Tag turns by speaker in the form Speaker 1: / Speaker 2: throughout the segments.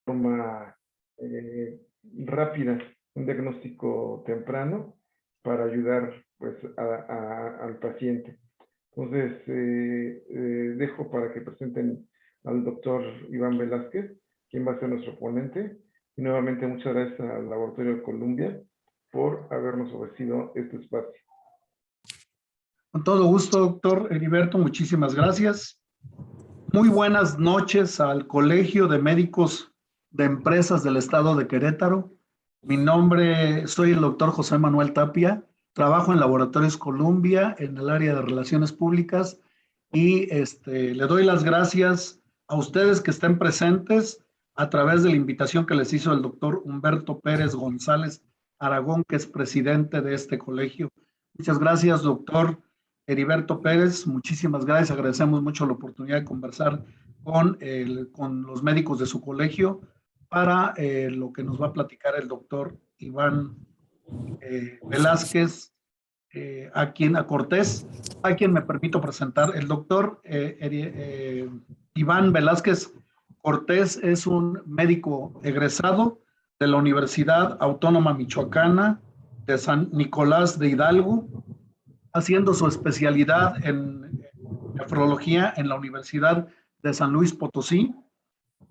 Speaker 1: forma rápida, un diagnóstico temprano para ayudar pues al paciente. Entonces, dejo para que presenten al doctor Iván Velázquez, quien va a ser nuestro ponente. Y nuevamente muchas gracias al Laboratorio de Columbia por habernos ofrecido este espacio.
Speaker 2: Con todo gusto, doctor Heriberto, muchísimas gracias. Muy buenas noches al Colegio de Médicos de Empresas del Estado de Querétaro. Soy el doctor José Manuel Tapia, trabajo en Laboratorios Columbia en el área de Relaciones Públicas y le doy las gracias a ustedes que estén presentes a través de la invitación que les hizo el doctor Humberto Pérez González Aragón, que es presidente de este colegio. Muchas gracias, doctor Heriberto Pérez, muchísimas gracias. Agradecemos mucho la oportunidad de conversar con los médicos de su colegio para lo que nos va a platicar el doctor Iván Velázquez a Cortés, a quien me permito presentar. El doctor Iván Velázquez Cortés es un médico egresado de la Universidad Autónoma Michoacana de San Nicolás de Hidalgo, haciendo su especialidad en nefrología en la Universidad de San Luis Potosí.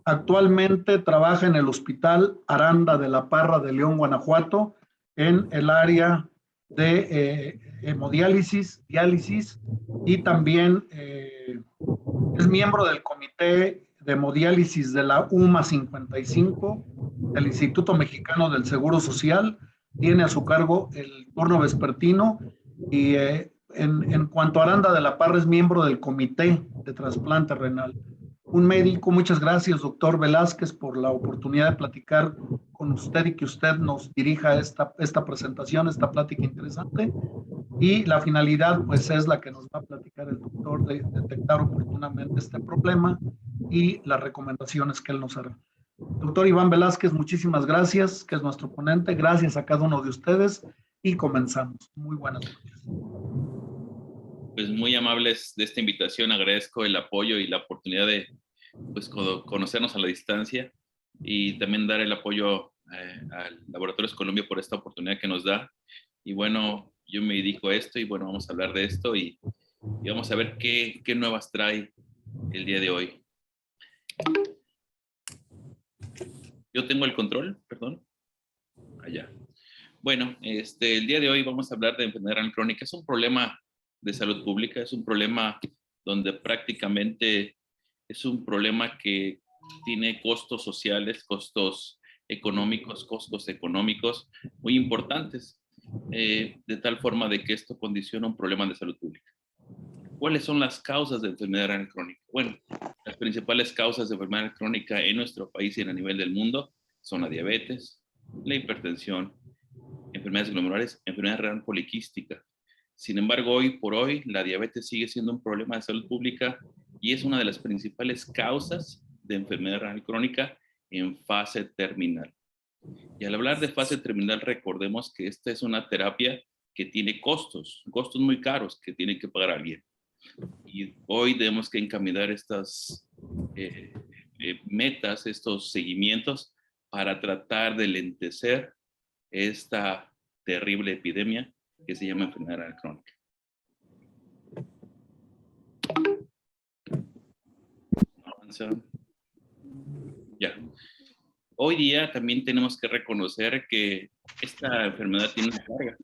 Speaker 2: Actualmente trabaja en el Hospital Aranda de la Parra de León, Guanajuato, en el área de hemodiálisis, diálisis, y también es miembro del Comité de Hemodiálisis de la UMA 55, del Instituto Mexicano del Seguro Social. Tiene a su cargo el turno vespertino y en cuanto a Aranda de la Parra es miembro del Comité de Trasplante Renal. Un médico. Muchas gracias, doctor Velázquez, por la oportunidad de platicar con usted y que usted nos dirija esta presentación, esta plática interesante. Y la finalidad, pues, es la que nos va a platicar el doctor, de detectar oportunamente este problema y las recomendaciones que él nos hará. Doctor Iván Velázquez, muchísimas gracias, que es nuestro ponente. Gracias a cada uno de ustedes y comenzamos. Muy buenas noches.
Speaker 3: Pues muy amables de esta invitación, agradezco el apoyo y la oportunidad de pues, conocernos a la distancia y también dar el apoyo al Laboratorios Columbia por esta oportunidad que nos da. Y bueno, yo me dedico a esto y bueno, vamos a hablar de esto y vamos a ver qué nuevas trae el día de hoy. Yo tengo el control, perdón. Allá. Bueno, el día de hoy vamos a hablar de enfermedad renal crónica. Es un problema de salud pública, es un problema donde prácticamente es un problema que tiene costos sociales, costos económicos muy importantes, de tal forma de que esto condiciona un problema de salud pública. ¿Cuáles son las causas de enfermedad renal crónica? Bueno, las principales causas de enfermedad renal crónica en nuestro país y a nivel del mundo son la diabetes, la hipertensión, enfermedades glomerulares, enfermedad renal poliquística. Sin embargo, hoy por hoy, la diabetes sigue siendo un problema de salud pública y es una de las principales causas de enfermedad renal crónica en fase terminal. Y al hablar de fase terminal, recordemos que esta es una terapia que tiene costos muy caros que tiene que pagar alguien. Y hoy tenemos que encaminar estas metas, estos seguimientos para tratar de lentecer esta terrible epidemia que se llama enfermedad renal crónica. Avanza. Ya. Hoy día también tenemos que reconocer que esta enfermedad tiene una carga.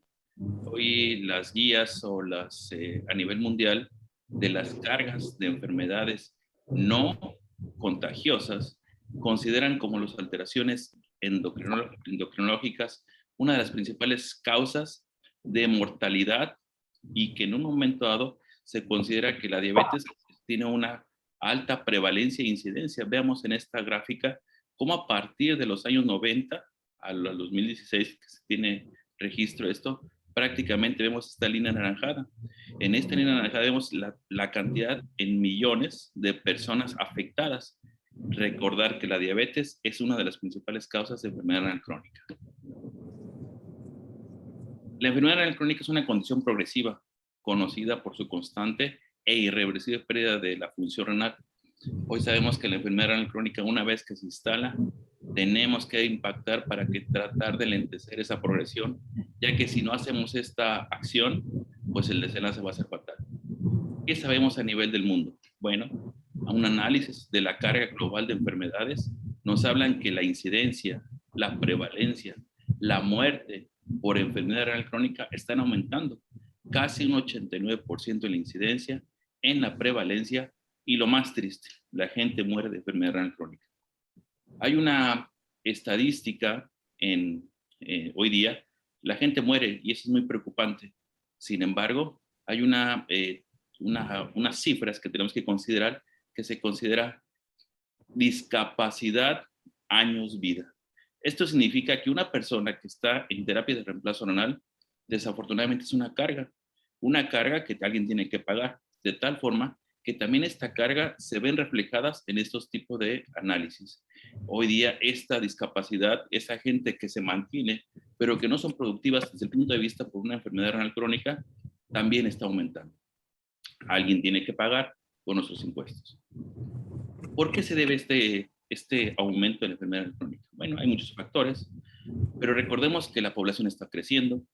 Speaker 3: Hoy las guías o a nivel mundial de las cargas de enfermedades no contagiosas consideran como las alteraciones endocrinológicas una de las principales causas de mortalidad y que en un momento dado se considera que la diabetes tiene una alta prevalencia e incidencia. Veamos en esta gráfica cómo a partir de los años 90 al 2016 que se tiene registro de esto, prácticamente vemos esta línea anaranjada. En esta línea anaranjada vemos la cantidad en millones de personas afectadas. Recordar que la diabetes es una de las principales causas de enfermedad renal crónica. La enfermedad renal crónica es una condición progresiva, conocida por su constante e irreversible pérdida de la función renal. Hoy sabemos que la enfermedad renal crónica, una vez que se instala, Tenemos que impactar para que tratar de lentecer esa progresión, ya que si no hacemos esta acción, pues el desenlace va a ser fatal. ¿Qué sabemos a nivel del mundo? Bueno, a un análisis de la carga global de enfermedades nos hablan que la incidencia, la prevalencia, la muerte por enfermedad renal crónica están aumentando. Casi un 89% en la incidencia, en la prevalencia, y lo más triste, la gente muere de enfermedad renal crónica. Hay una estadística hoy día, la gente muere y eso es muy preocupante. Sin embargo, hay unas cifras que tenemos que considerar, que se considera discapacidad años vida. Esto significa que una persona que está en terapia de reemplazo renal, desafortunadamente es una carga que alguien tiene que pagar, de tal forma que también esta carga se ven reflejadas en estos tipos de análisis. Hoy día esta discapacidad, esa gente que se mantiene, pero que no son productivas desde el punto de vista por una enfermedad renal crónica, también está aumentando. Alguien tiene que pagar con nuestros impuestos. ¿Por qué se debe este aumento de la enfermedad renal crónica? Bueno, hay muchos factores, pero recordemos que la población está creciendo,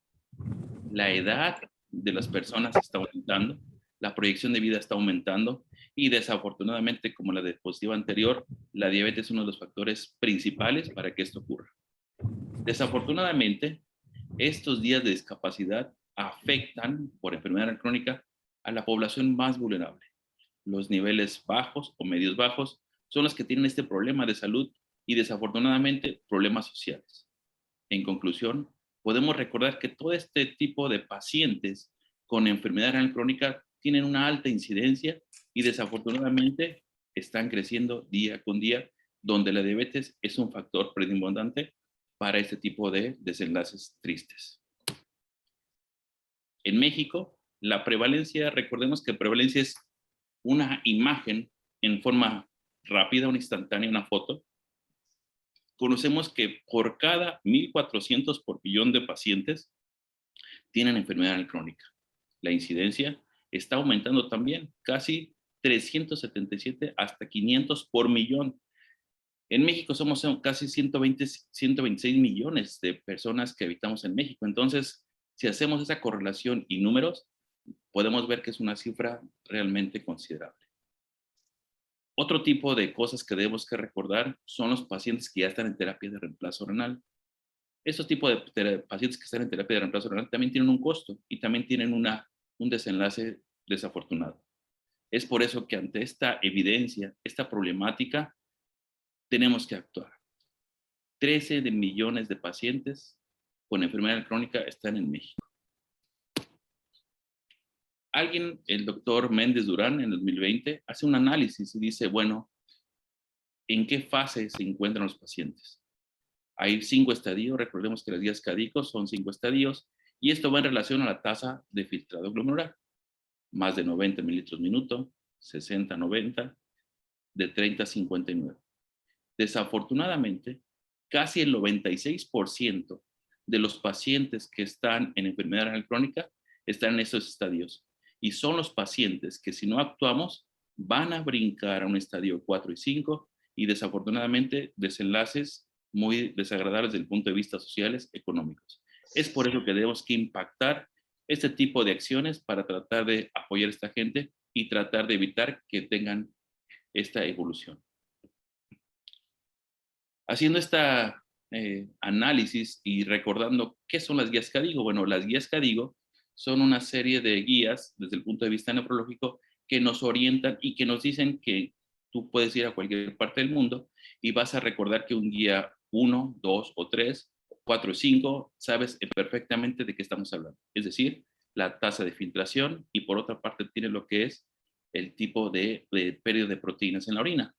Speaker 3: la edad de las personas está aumentando, la proyección de vida está aumentando y desafortunadamente, como la diapositiva anterior, la diabetes es uno de los factores principales para que esto ocurra. Desafortunadamente, estos días de discapacidad afectan por enfermedad crónica a la población más vulnerable. Los niveles bajos o medios bajos son los que tienen este problema de salud y desafortunadamente problemas sociales. En conclusión, podemos recordar que todo este tipo de pacientes con enfermedad renal crónica tienen una alta incidencia y desafortunadamente están creciendo día con día, donde la diabetes es un factor predominante para este tipo de desenlaces tristes. En México, la prevalencia, recordemos que prevalencia es una imagen en forma rápida, una instantánea, una foto. Conocemos que por cada 1.400 por millón de pacientes tienen enfermedad renal crónica. La incidencia está aumentando también, casi 377 hasta 500 por millón. En México somos casi 126 millones de personas que habitamos en México. Entonces, si hacemos esa correlación y números, podemos ver que es una cifra realmente considerable. Otro tipo de cosas que debemos que recordar son los pacientes que ya están en terapia de reemplazo renal. Estos tipos de pacientes que están en terapia de reemplazo renal también tienen un costo y también tienen un desenlace desafortunado. Es por eso que ante esta evidencia, esta problemática, tenemos que actuar. 13 millones de pacientes con enfermedad crónica están en México. El doctor Méndez Durán, en 2020, hace un análisis y dice, bueno, ¿en qué fase se encuentran los pacientes? Hay 5 estadios, recordemos que las guías CADICO son 5 estadios, y esto va en relación a la tasa de filtrado glomerular. Más de 90 mililitros minuto, 60, 90, de 30 a 59. Desafortunadamente, casi el 96% de los pacientes que están en enfermedad renal crónica están en esos estadios. Y son los pacientes que si no actuamos van a brincar a un estadio 4 y 5 y desafortunadamente desenlaces muy desagradables desde el punto de vista sociales, económicos. Es por eso que tenemos que impactar este tipo de acciones para tratar de apoyar a esta gente y tratar de evitar que tengan esta evolución. Haciendo esta análisis y recordando qué son las guías CADIGO. Bueno, las guías CADIGO son una serie de guías desde el punto de vista nefrológico que nos orientan y que nos dicen que tú puedes ir a cualquier parte del mundo y vas a recordar que un guía 1, 2 o 3, 4 o 5, sabes perfectamente de qué estamos hablando. Es decir, la tasa de filtración y por otra parte tiene lo que es el tipo de pérdida de proteínas en la orina.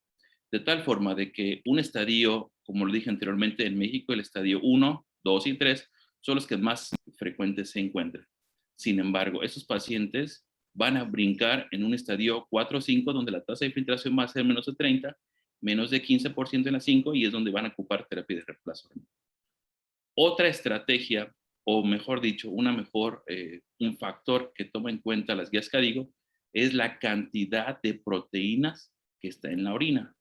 Speaker 3: De tal forma de que un estadio, como lo dije anteriormente, en México el estadio 1, 2 y 3 son los que más frecuentes se encuentran. Sin embargo, esos pacientes van a brincar en un estadio 4 o 5 donde la tasa de filtración va a ser menos de 30, menos de 15% en la 5 y es donde van a ocupar terapia de reemplazo. Otra estrategia, o mejor dicho, un factor que toma en cuenta las guías CADIGO es la cantidad de proteínas que está en la orina.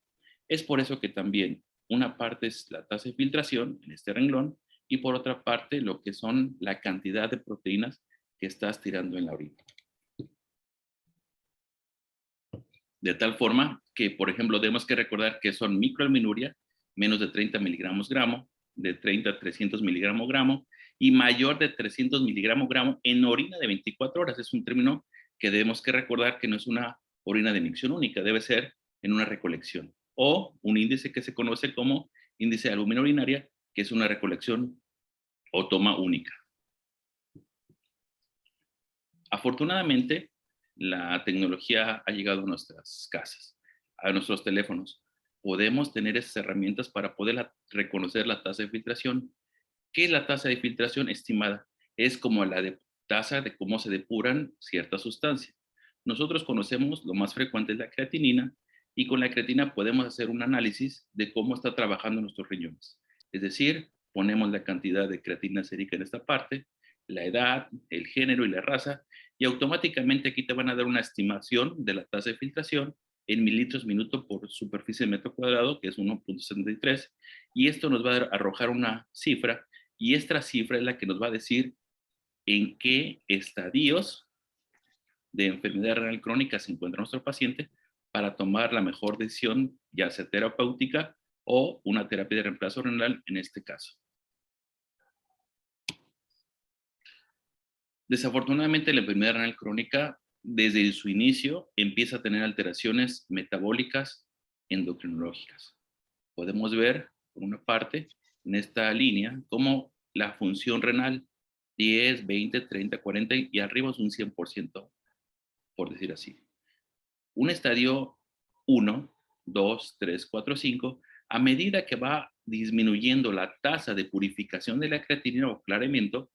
Speaker 3: Es por eso que también Una parte es la tasa de filtración en este renglón y por otra parte lo que son la cantidad de proteínas que estás tirando en la orina. De tal forma que, por ejemplo, tenemos que recordar que son microalminuria, menos de 30 miligramos gramo, de 30 a 300 miligramos gramo, y mayor de 300 miligramos gramo en orina de 24 horas. Es un término que debemos que recordar que no es una orina de emisión única, debe ser en una recolección. O un índice que se conoce como índice de albúmina urinaria, que es una recolección o toma única. Afortunadamente, la tecnología ha llegado a nuestras casas, a nuestros teléfonos. Podemos tener esas herramientas para poder reconocer la tasa de filtración. ¿Qué es la tasa de filtración estimada? Es como la tasa de cómo se depuran ciertas sustancias. Nosotros conocemos lo más frecuente es la creatinina y con la creatina podemos hacer un análisis de cómo está trabajando nuestros riñones. Es decir, ponemos la cantidad de creatina sérica en esta parte, la edad, el género y la raza, y automáticamente aquí te van a dar una estimación de la tasa de filtración en mililitros minuto por superficie de metro cuadrado, que es 1.73, y esto nos va a arrojar una cifra, y esta cifra es la que nos va a decir en qué estadios de enfermedad renal crónica se encuentra nuestro paciente para tomar la mejor decisión, ya sea terapéutica o una terapia de reemplazo renal en este caso. Desafortunadamente, la enfermedad renal crónica, desde su inicio, empieza a tener alteraciones metabólicas endocrinológicas. Podemos ver, por una parte, en esta línea, cómo la función renal 10, 20, 30, 40 y arriba es un 100%, por decir así. Un estadio 1, 2, 3, 4, 5, a medida que va disminuyendo la tasa de purificación de la creatinina o clareamiento,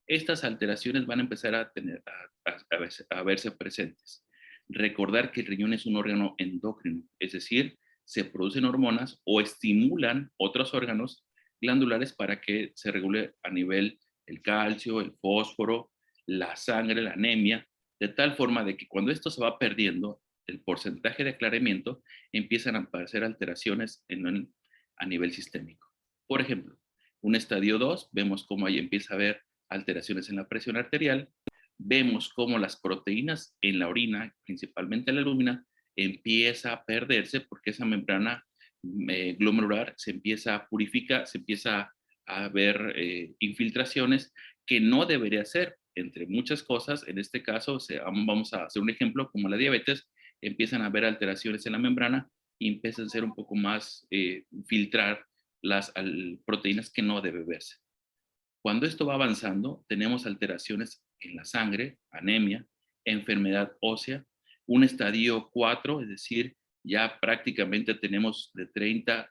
Speaker 3: estas alteraciones van a empezar a verse presentes. Recordar que el riñón es un órgano endocrino, es decir, se producen hormonas o estimulan otros órganos glandulares para que se regule a nivel el calcio, el fósforo, la sangre, la anemia, de tal forma de que cuando esto se va perdiendo, el porcentaje de aclaramiento, empiezan a aparecer alteraciones a nivel sistémico. Por ejemplo, un estadio 2, vemos cómo ahí empieza a haber alteraciones en la presión arterial, vemos cómo las proteínas en la orina, principalmente la albúmina, empieza a perderse porque esa membrana glomerular se empieza a purificar, se empieza a ver infiltraciones que no debería ser, entre muchas cosas. En este caso, vamos a hacer un ejemplo como la diabetes, empiezan a haber alteraciones en la membrana y empiezan a ser un poco más filtrar las proteínas que no debe verse. Cuando esto va avanzando, tenemos alteraciones en la sangre, anemia, enfermedad ósea, un estadio 4, es decir, ya prácticamente tenemos de 30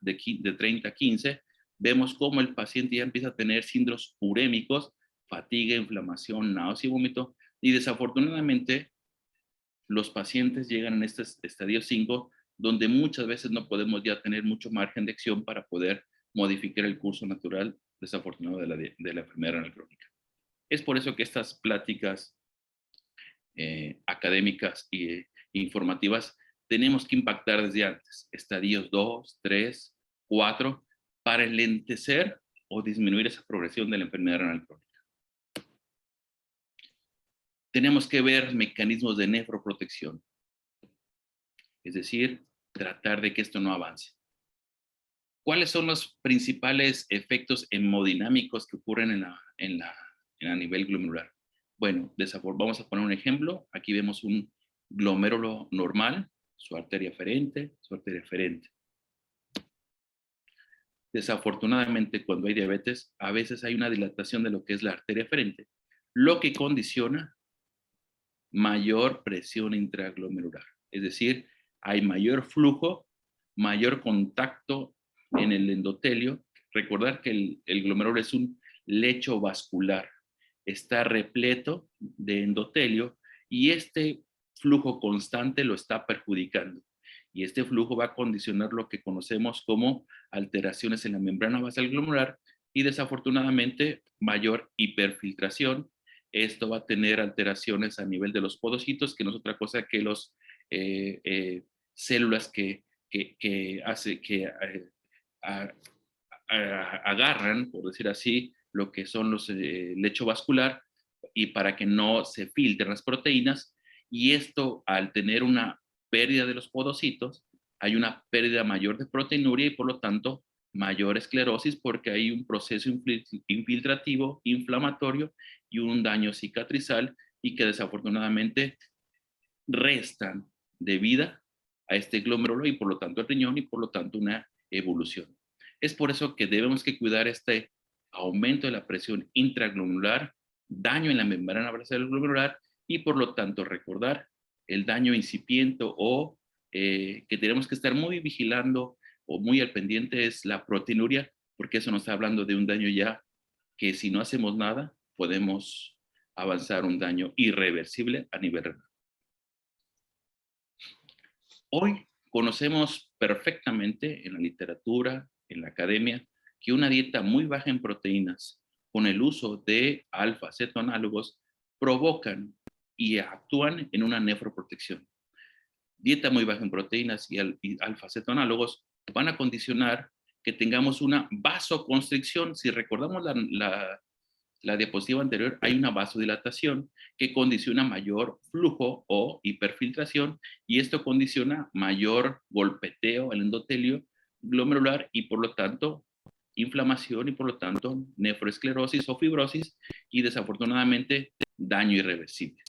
Speaker 3: a 15, vemos cómo el paciente ya empieza a tener síndromes urémicos, fatiga, inflamación, náusea y vómito, y desafortunadamente los pacientes llegan en este estadio 5, donde muchas veces no podemos ya tener mucho margen de acción para poder modificar el curso natural desafortunado de la enfermedad renal crónica. Es por eso que estas pláticas académicas e informativas tenemos que impactar desde antes, estadios 2, 3, 4, para enlentecer o disminuir esa progresión de la enfermedad renal crónica. Tenemos que ver mecanismos de nefroprotección, es decir, tratar de que esto no avance. ¿Cuáles son los principales efectos hemodinámicos que ocurren a nivel glomerular? Bueno, vamos a poner un ejemplo. Aquí vemos un glomérulo normal, su arteria eferente, su arteria eferente. Desafortunadamente, cuando hay diabetes, a veces hay una dilatación de lo que es la arteria eferente, lo que condiciona mayor presión intraglomerular. Es decir, hay mayor flujo, mayor contacto en el endotelio. Recordar que el glomérulo es un lecho vascular, está repleto de endotelio y este flujo constante lo está perjudicando. Y este flujo va a condicionar lo que conocemos como alteraciones en la membrana basal glomerular y desafortunadamente mayor hiperfiltración. Esto va a tener alteraciones a nivel de los podocitos, que no es otra cosa que los células que agarran, por decir así, lo que son los lecho vascular y para que no se filtren las proteínas. Y esto, al tener una pérdida de los podocitos, hay una pérdida mayor de proteinuria y por lo tanto mayor esclerosis porque hay un proceso infiltrativo, inflamatorio y un daño cicatrizal y que desafortunadamente restan de vida a este glomérulo y por lo tanto el riñón y por lo tanto una evolución. Es por eso que debemos que cuidar este aumento de la presión intraglomerular, daño en la membrana basal glomerular y por lo tanto recordar el daño incipiente o que tenemos que estar muy vigilando o muy al pendiente es la proteinuria, porque eso nos está hablando de un daño ya que si no hacemos nada podemos avanzar un daño irreversible a nivel renal. Hoy conocemos perfectamente en la literatura, en la academia, que una dieta muy baja en proteínas con el uso de alfa-cetoanálogos provocan y actúan en una nefroprotección. Dieta muy baja en proteínas y alfa-cetoanálogos van a condicionar que tengamos una vasoconstricción. Si recordamos la diapositiva anterior, hay una vasodilatación que condiciona mayor flujo o hiperfiltración y esto condiciona mayor golpeteo al endotelio glomerular y por lo tanto inflamación y por lo tanto nefroesclerosis o fibrosis y desafortunadamente daño irreversible.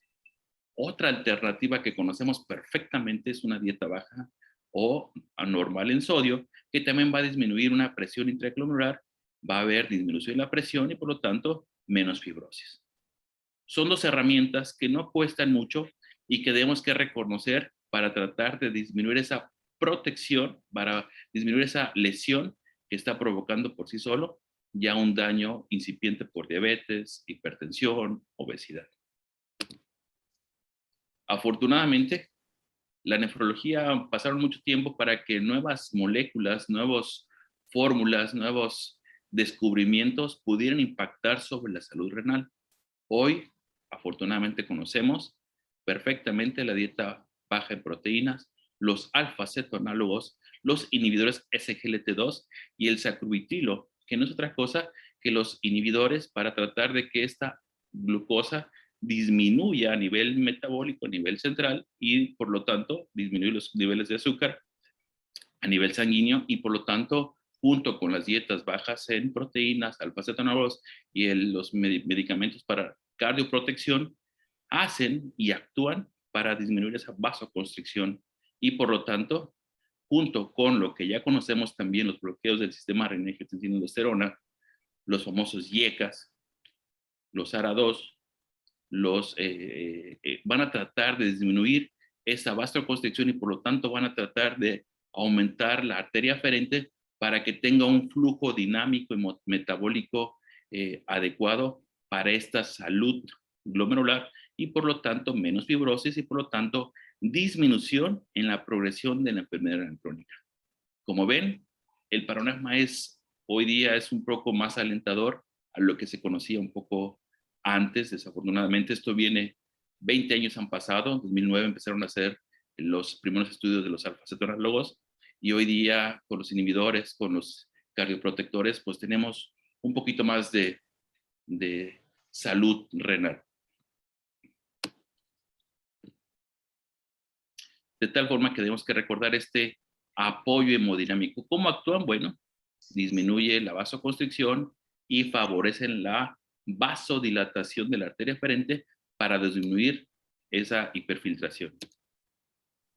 Speaker 3: Otra alternativa que conocemos perfectamente es una dieta baja o anormal en sodio que también va a disminuir una presión intraglomerular, va a haber disminución de la presión y por lo tanto menos fibrosis. Son dos herramientas que no cuestan mucho y que debemos que reconocer para tratar de disminuir esa protección, para disminuir esa lesión que está provocando por sí solo ya un daño incipiente por diabetes, hipertensión, obesidad. Afortunadamente, la nefrología pasaron mucho tiempo para que nuevas moléculas, nuevas fórmulas, nuevos descubrimientos pudieran impactar sobre la salud renal. Hoy, afortunadamente, conocemos perfectamente la dieta baja en proteínas, los alfa-cetoanálogos, los inhibidores SGLT2 y el sacubitrilo, que no es otra cosa que los inhibidores para tratar de que esta glucosa disminuya a nivel metabólico, a nivel central, y por lo tanto disminuye los niveles de azúcar a nivel sanguíneo y por lo tanto junto con las dietas bajas en proteínas, alfa-cetoanálogos y los medicamentos para cardioprotección, hacen y actúan para disminuir esa vasoconstricción y por lo tanto, junto con lo que ya conocemos también, los bloqueos del sistema renina-angiotensina-aldosterona, los famosos IECAS, los ARA2, van a tratar de disminuir esa vasoconstricción y por lo tanto van a tratar de aumentar la arteria aferente para que tenga un flujo dinámico y metabólico adecuado para esta salud glomerular y por lo tanto menos fibrosis y por lo tanto disminución en la progresión de la enfermedad renal crónica. Como ven, el panorama hoy día es un poco más alentador a lo que se conocía un poco antes. Desafortunadamente esto viene, 20 años han pasado, en 2009 empezaron a hacer los primeros estudios de los alfa-cetoanálogos y hoy día con los inhibidores, con los cardioprotectores, pues tenemos un poquito más de salud renal. De tal forma que tenemos que recordar este apoyo hemodinámico. ¿Cómo actúan? Bueno, disminuye la vasoconstricción y favorecen la vasodilatación de la arteria aferente para disminuir esa hiperfiltración.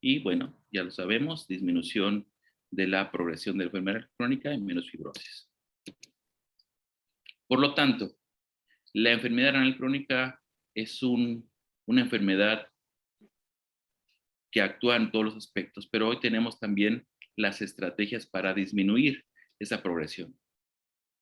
Speaker 3: Y bueno, ya lo sabemos, disminución de la progresión de la enfermedad crónica y menos fibrosis. Por lo tanto, la enfermedad renal crónica es una enfermedad que actúa en todos los aspectos, pero hoy tenemos también las estrategias para disminuir esa progresión.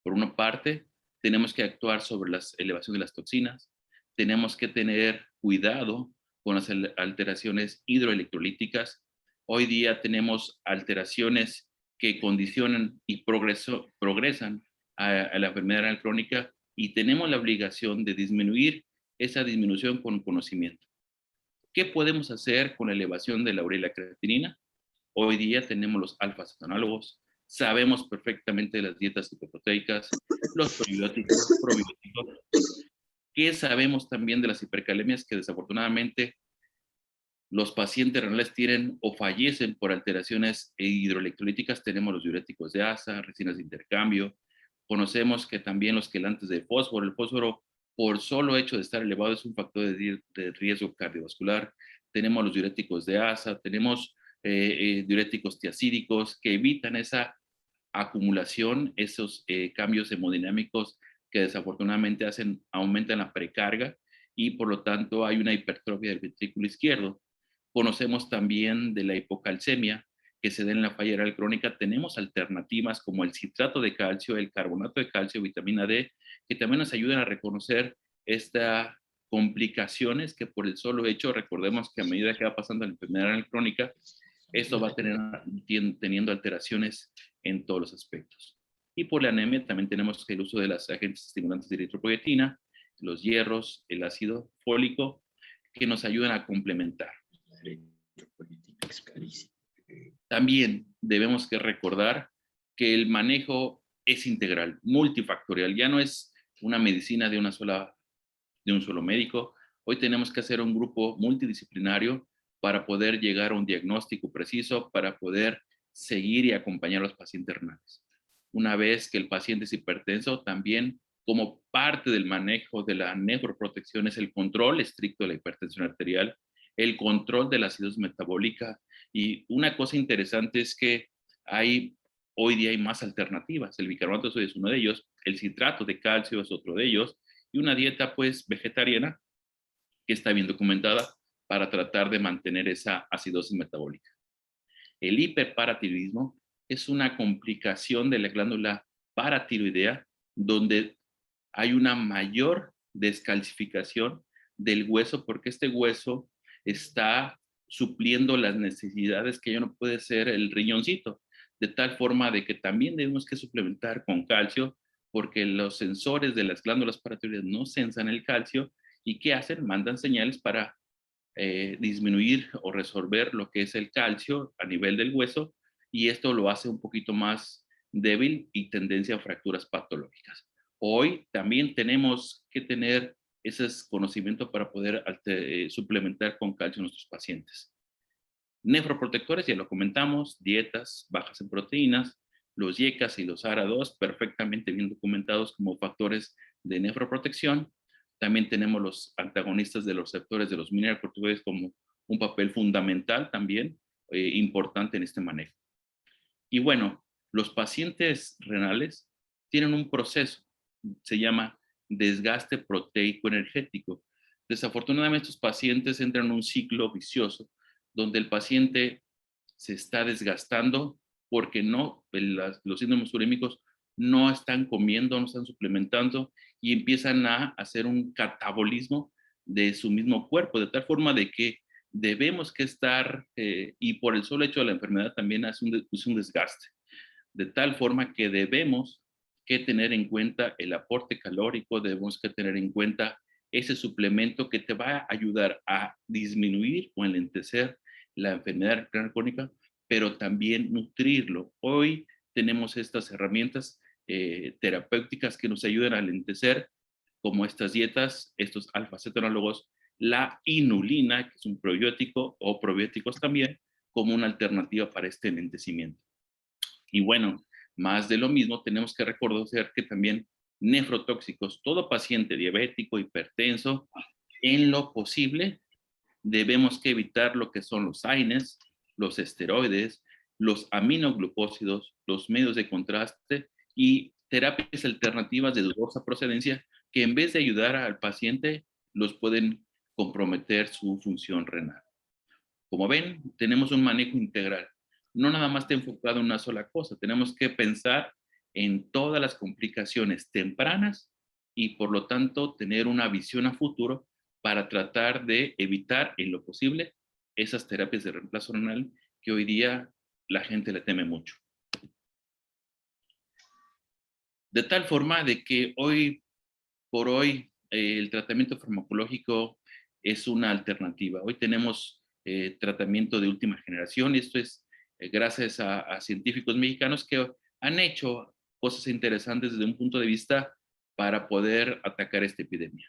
Speaker 3: Por una parte, tenemos que actuar sobre la elevación de las toxinas, tenemos que tener cuidado con las alteraciones hidroelectrolíticas. Hoy día tenemos alteraciones que condicionan y progresan a la enfermedad renal crónica y tenemos la obligación de disminuir esa disminución con conocimiento. ¿Qué podemos hacer con la elevación de la urea y la creatinina? Hoy día tenemos los alfa-cetoanálogos, sabemos perfectamente de las dietas hiperproteicas, los probióticos, probióticos. ¿Qué sabemos también de las hipercalemias? Que desafortunadamente los pacientes renales tienen o fallecen por alteraciones hidroelectrolíticas. Tenemos los diuréticos de asa, resinas de intercambio. Conocemos que también los quelantes de fósforo, el fósforo por solo hecho de estar elevado es un factor de riesgo cardiovascular. Tenemos los diuréticos de asa, tenemos diuréticos tiacídicos que evitan esa acumulación, esos cambios hemodinámicos que desafortunadamente aumentan la precarga y por lo tanto hay una hipertrofia del ventrículo izquierdo. Conocemos también de la hipocalcemia que se da en la falla renal crónica. Tenemos alternativas como el citrato de calcio, el carbonato de calcio, vitamina D, que también nos ayudan a reconocer estas complicaciones que por el solo hecho, recordemos que a medida que va pasando la enfermedad renal crónica, esto va teniendo alteraciones en todos los aspectos. Y por la anemia también tenemos el uso de los agentes estimulantes de eritropoyetina, los hierros, el ácido fólico, que nos ayudan a complementar. También debemos que recordar que el manejo es integral, multifactorial. Ya no es una medicina de un solo médico. Hoy tenemos que hacer un grupo multidisciplinario para poder llegar a un diagnóstico preciso, para poder seguir y acompañar a los pacientes renales. Una vez que el paciente es hipertenso, también como parte del manejo de la nefroprotección es el control estricto de la hipertensión arterial, el control de la acidosis metabólica. Y una cosa interesante es que hoy día hay más alternativas. El bicarbonato de sodio es uno de ellos, el citrato de calcio es otro de ellos, y una dieta pues vegetariana que está bien documentada para tratar de mantener esa acidosis metabólica. El hiperparatiroidismo es una complicación de la glándula paratiroidea donde hay una mayor descalcificación del hueso porque este hueso está supliendo las necesidades que ya no puede ser el riñoncito, de tal forma de que también debemos que suplementar con calcio porque los sensores de las glándulas paratiroideas no sensan el calcio y ¿qué hacen? Mandan señales para disminuir o resolver lo que es el calcio a nivel del hueso y esto lo hace un poquito más débil y tendencia a fracturas patológicas. Hoy también tenemos que tener ese conocimiento para poder suplementar con calcio a nuestros pacientes. Nefroprotectores, ya lo comentamos, dietas bajas en proteínas, los YECAS y los ARA2 perfectamente bien documentados como factores de nefroprotección. También tenemos los antagonistas de los receptores de los mineralocorticoides como un papel fundamental también, importante en este manejo. Y bueno, los pacientes renales tienen un proceso, se llama desgaste proteico energético. Desafortunadamente estos pacientes entran en un ciclo vicioso donde el paciente se está desgastando porque los síndromes urémicos no están comiendo, no están suplementando y empiezan a hacer un catabolismo de su mismo cuerpo, de tal forma de que debemos que estar, y por el solo hecho de la enfermedad también es un desgaste, de tal forma que debemos que tener en cuenta el aporte calórico, debemos que tener en cuenta ese suplemento que te va a ayudar a disminuir o enlentecer la enfermedad renal crónica, pero también nutrirlo. Hoy tenemos estas herramientas terapéuticas que nos ayudan a enlentecer, como estas dietas, estos alfa-cetonólogos, la inulina, que es un probiótico, o probióticos también, como una alternativa para este enlentecimiento. Y bueno, más de lo mismo, tenemos que reconocer que también nefrotóxicos, todo paciente diabético, hipertenso, en lo posible, debemos que evitar lo que son los AINES, los esteroides, los aminoglucósidos, los medios de contraste y terapias alternativas de dudosa procedencia que en vez de ayudar al paciente, los pueden comprometer su función renal. Como ven, tenemos un manejo integral. No nada más está enfocado en una sola cosa. Tenemos que pensar en todas las complicaciones tempranas y por lo tanto tener una visión a futuro para tratar de evitar en lo posible esas terapias de reemplazo renal que hoy día la gente le teme mucho. De tal forma de que hoy por hoy el tratamiento farmacológico es una alternativa. Hoy tenemos tratamiento de última generación y esto es gracias a científicos mexicanos que han hecho cosas interesantes desde un punto de vista para poder atacar esta epidemia.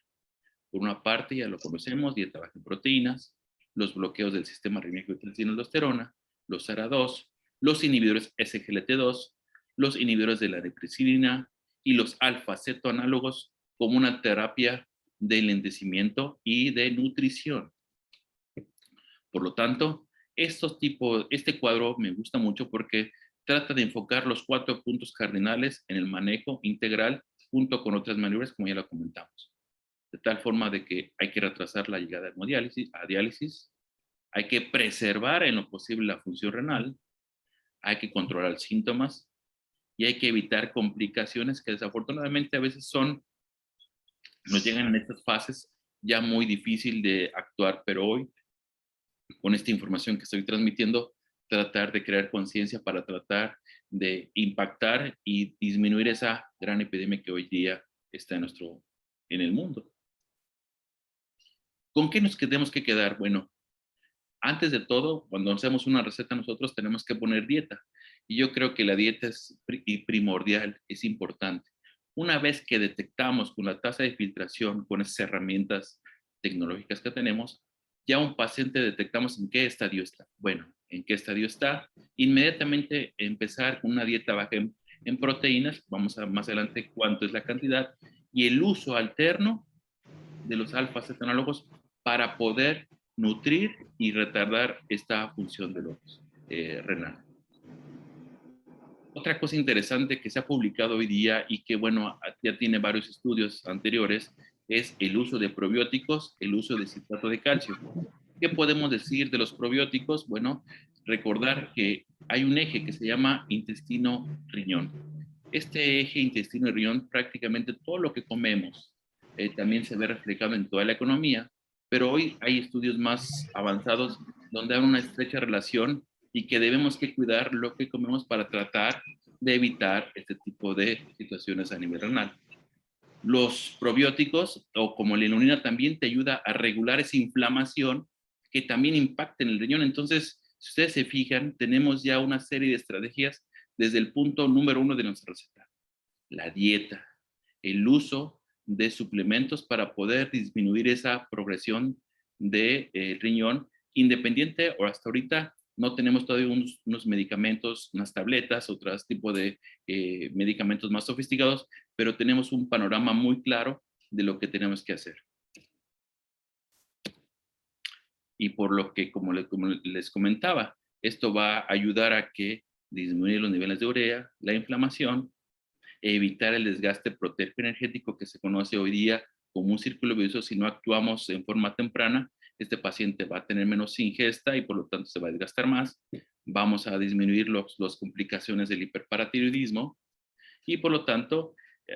Speaker 3: Por una parte, ya lo conocemos, dieta baja en proteínas, los bloqueos del sistema renina-angiotensina-aldosterona, los ARA2, los inhibidores SGLT2, los inhibidores de la neprisilina y los alfa-cetoanálogos como una terapia de enlentecimiento y de nutrición. Por lo tanto, este cuadro me gusta mucho porque trata de enfocar los 4 puntos cardinales en el manejo integral junto con otras maniobras, como ya lo comentamos. De tal forma de que hay que retrasar la llegada a diálisis, hay que preservar en lo posible la función renal, hay que controlar síntomas y hay que evitar complicaciones que desafortunadamente a veces nos llegan en estas fases ya muy difícil de actuar, pero hoy, con esta información que estoy transmitiendo, tratar de crear conciencia para tratar de impactar y disminuir esa gran epidemia que hoy día está en el mundo. ¿Con qué nos tenemos que quedar? Bueno, antes de todo, cuando hacemos una receta nosotros tenemos que poner dieta. Y yo creo que la dieta es primordial, es importante. Una vez que detectamos con la tasa de filtración, con esas herramientas tecnológicas que tenemos, ya un paciente detectamos en qué estadio está. Bueno, en qué estadio está, inmediatamente empezar con una dieta baja en proteínas, vamos a más adelante cuánto es la cantidad, y el uso alterno de los alfa-cetonálogos para poder nutrir y retardar esta función de los renal. Otra cosa interesante que se ha publicado hoy día y que, bueno, ya tiene varios estudios anteriores, es el uso de probióticos, el uso de citrato de calcio. ¿Qué podemos decir de los probióticos? Bueno, recordar que hay un eje que se llama intestino-riñón. Este eje intestino y riñón, prácticamente todo lo que comemos también se ve reflejado en toda la economía, pero hoy hay estudios más avanzados donde hay una estrecha relación y que debemos que cuidar lo que comemos para tratar de evitar este tipo de situaciones a nivel renal. Los probióticos, o como la inulina, también te ayuda a regular esa inflamación que también impacta en el riñón. Entonces, si ustedes se fijan, tenemos ya una serie de estrategias desde el punto número 1 de nuestra receta. La dieta, el uso de suplementos para poder disminuir esa progresión de riñón, independiente, o hasta ahorita no tenemos todavía unos medicamentos, unas tabletas, otros tipos de medicamentos más sofisticados, pero tenemos un panorama muy claro de lo que tenemos que hacer. Y por lo que, como les comentaba, esto va a ayudar a que disminuir los niveles de urea, la inflamación, evitar el desgaste proteico energético que se conoce hoy día como un círculo vicioso. Si no actuamos en forma temprana, este paciente va a tener menos ingesta y por lo tanto se va a desgastar más. Vamos a disminuir las complicaciones del hiperparatiroidismo y por lo tanto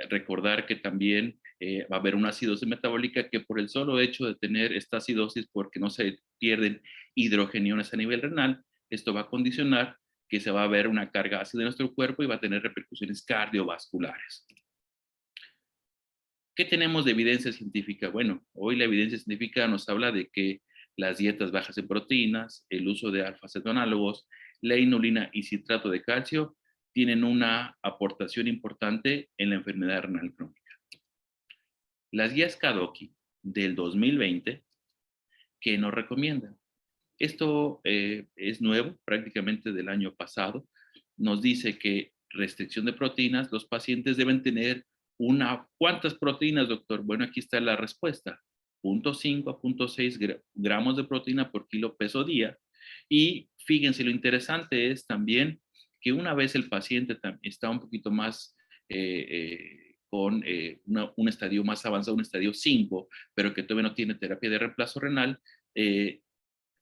Speaker 3: recordar que también va a haber una acidosis metabólica que por el solo hecho de tener esta acidosis, porque no se pierden hidrogeniones a nivel renal, esto va a condicionar que se va a ver una carga ácida en nuestro cuerpo y va a tener repercusiones cardiovasculares. ¿Qué tenemos de evidencia científica? Bueno, hoy la evidencia científica nos habla de que las dietas bajas en proteínas, el uso de alfa-cetonálogos, la inulina y citrato de calcio tienen una aportación importante en la enfermedad renal crónica. Las guías KDOQI del 2020, ¿qué nos recomiendan? Esto es nuevo, prácticamente del año pasado. Nos dice que restricción de proteínas, los pacientes deben tener ¿cuántas proteínas, doctor? Bueno, aquí está la respuesta. 0.5 a 0.6 gramos de proteína por kilo peso día. Y fíjense, lo interesante es también que una vez el paciente está un poquito más con un estadio más avanzado, un estadio 5, pero que todavía no tiene terapia de reemplazo renal,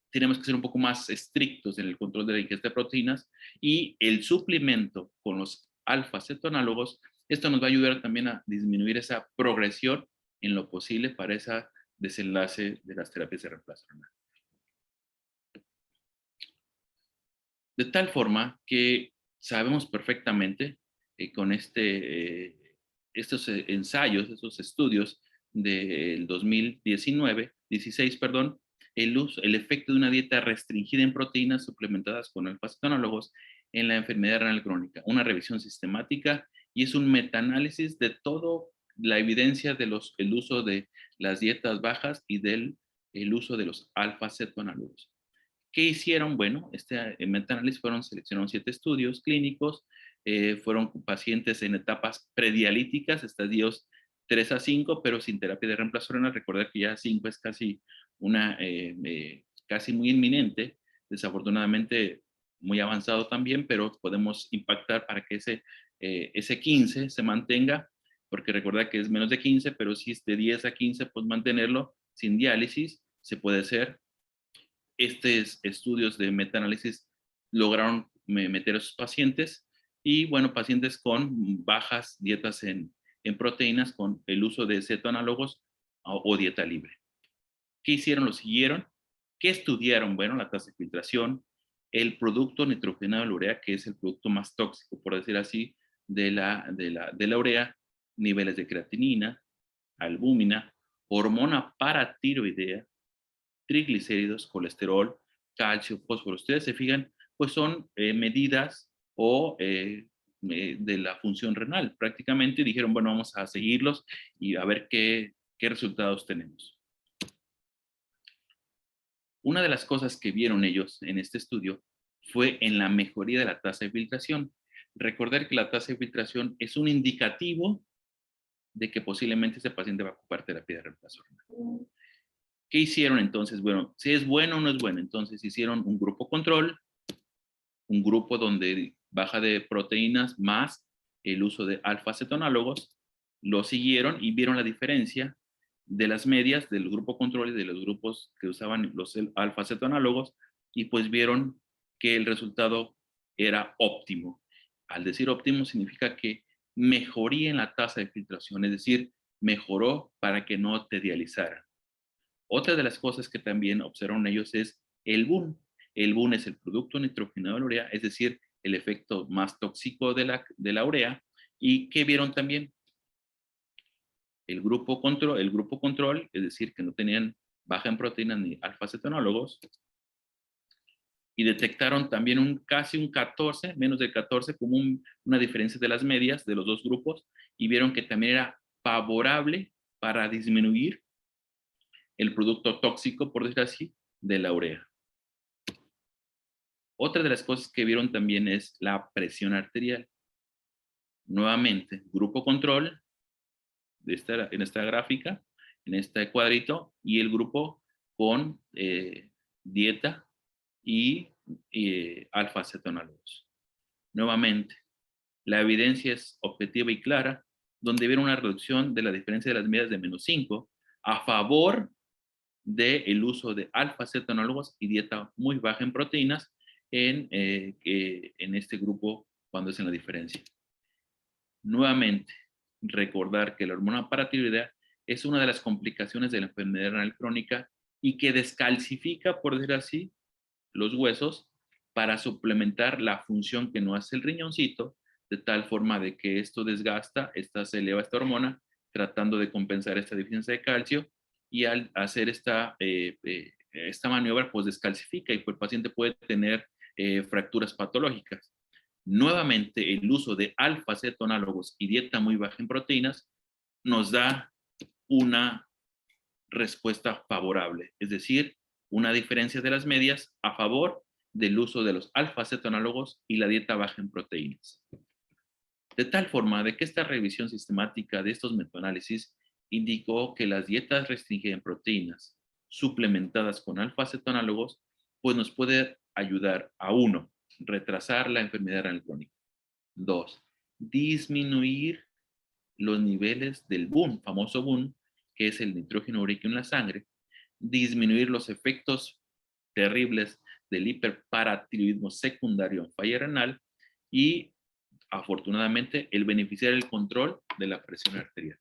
Speaker 3: tenemos que ser un poco más estrictos en el control de la ingesta de proteínas y el suplemento con los alfa-cetonálogos, esto nos va a ayudar también a disminuir esa progresión en lo posible para ese desenlace de las terapias de reemplazo renal. De tal forma que sabemos perfectamente con estos ensayos, estos estudios del 16, el efecto de una dieta restringida en proteínas suplementadas con alfa-cetonálogos en la enfermedad renal crónica, una revisión sistemática y es un metaanálisis de toda la evidencia de el uso de las dietas bajas y el uso de los alfa-cetoanálogos. ¿Qué hicieron? Bueno, metaanálisis seleccionaron 7 estudios clínicos, fueron pacientes en etapas predialíticas, estadios 3 a 5, pero sin terapia de reemplazo renal. Recordar que ya 5 es casi casi muy inminente, desafortunadamente muy avanzado también, pero podemos impactar para que ese 15 se mantenga, porque recordar que es menos de 15, pero si es de 10 a 15, pues mantenerlo sin diálisis se puede hacer. Estos estudios de metaanálisis lograron meter a esos pacientes y, bueno, pacientes con bajas dietas en proteínas con el uso de cetoanálogos o dieta libre. ¿Qué hicieron? Lo siguieron. ¿Qué estudiaron? Bueno, la tasa de filtración, el producto nitrogenado de la urea, que es el producto más tóxico, por decir así, de la urea, niveles de creatinina, albúmina, hormona paratiroidea, triglicéridos, colesterol, calcio, fósforo. Ustedes se fijan, pues son medidas de la función renal. Prácticamente dijeron, bueno, vamos a seguirlos y a ver qué resultados tenemos. Una de las cosas que vieron ellos en este estudio fue en la mejoría de la tasa de filtración. Recordar que la tasa de filtración es un indicativo de que posiblemente ese paciente va a ocupar terapia de reemplazo renal. ¿Qué hicieron entonces? Bueno, si es bueno o no es bueno. Entonces hicieron un grupo control, un grupo donde baja de proteínas más el uso de alfa-cetonálogos, lo siguieron y vieron la diferencia de las medias del grupo control y de los grupos que usaban los alfa-cetonálogos y pues vieron que el resultado era óptimo. Al decir óptimo significa que mejoría en la tasa de filtración, es decir, mejoró para que no te dializaran. Otra de las cosas que también observaron ellos es el BUN. El BUN es el producto nitrogenado de la urea, es decir, el efecto más tóxico de la urea. ¿Y qué vieron también? El grupo control, es decir, que no tenían baja en proteínas ni alfa-cetonálogos, y detectaron también casi un 14, menos de 14, como una diferencia de las medias de los dos grupos, y vieron que también era favorable para disminuir el producto tóxico, por decir así, de la urea. Otra de las cosas que vieron también es la presión arterial. Nuevamente, grupo control en esta gráfica, en este cuadrito, y el grupo con dieta y alfa-cetonálogos. Nuevamente, la evidencia es objetiva y clara, donde vieron una reducción de la diferencia de las medidas de menos 5 a favor del uso de alfa-cetonálogos y dieta muy baja en proteínas en este grupo cuando es en la diferencia. Nuevamente, recordar que la hormona paratiroidea es una de las complicaciones de la enfermedad renal crónica y que descalcifica, por decir así, los huesos para suplementar la función que no hace el riñoncito, de tal forma de que esto desgasta, se eleva esta hormona, tratando de compensar esta deficiencia de calcio, y al hacer esta maniobra, pues descalcifica y pues el paciente puede tener fracturas patológicas. Nuevamente, el uso de alfa-cetonálogos y dieta muy baja en proteínas nos da una respuesta favorable, es decir, una diferencia de las medias a favor del uso de los alfa-cetonálogos y la dieta baja en proteínas. De tal forma de que esta revisión sistemática de estos metaanálisis indicó que las dietas restringidas en proteínas suplementadas con alfa-cetonálogos pues nos puede ayudar a 1, retrasar la enfermedad renal crónica. 2, disminuir los niveles del BUN, famoso BUN, que es el nitrógeno ureico en la sangre, disminuir los efectos terribles del hiperparatiroidismo secundario en falla renal y, afortunadamente, el beneficiar el control de la presión arterial.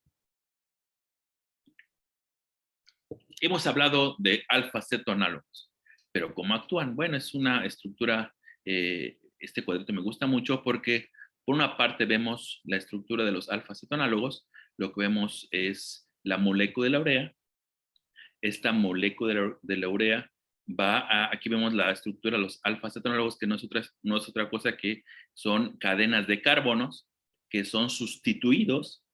Speaker 3: Hemos hablado de alfa-cetoanálogos, pero ¿cómo actúan? Bueno, es una estructura, este cuadrito me gusta mucho porque por una parte vemos la estructura de los alfa-cetonálogos, lo que vemos es la molécula de la urea. Esta molécula de la urea aquí vemos la estructura, los alfa-cetonólogos, que no es otra cosa que son cadenas de carbonos que son sustituidos.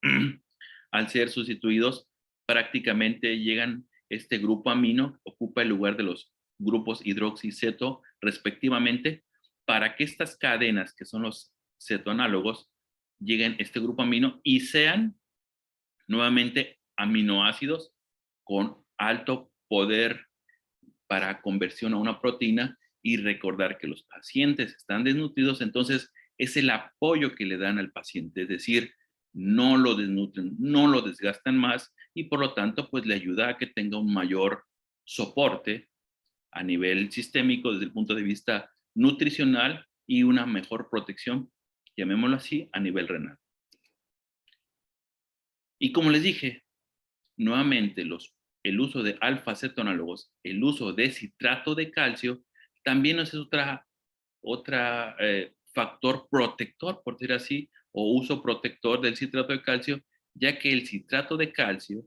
Speaker 3: Al ser sustituidos, prácticamente llegan, este grupo amino ocupa el lugar de los grupos hidroxi y ceto, respectivamente, para que estas cadenas, que son los cetoanálogos, lleguen a este grupo amino y sean nuevamente aminoácidos con alto poder para conversión a una proteína. Y recordar que los pacientes están desnutridos, entonces es el apoyo que le dan al paciente, es decir, no lo desnutren, no lo desgastan más, y por lo tanto pues le ayuda a que tenga un mayor soporte a nivel sistémico desde el punto de vista nutricional y una mejor protección, llamémoslo así, a nivel renal. Y como les dije, nuevamente el uso de alfa-cetonálogos, el uso de citrato de calcio, también es otra factor protector, por decir así, o uso protector del citrato de calcio, ya que el citrato de calcio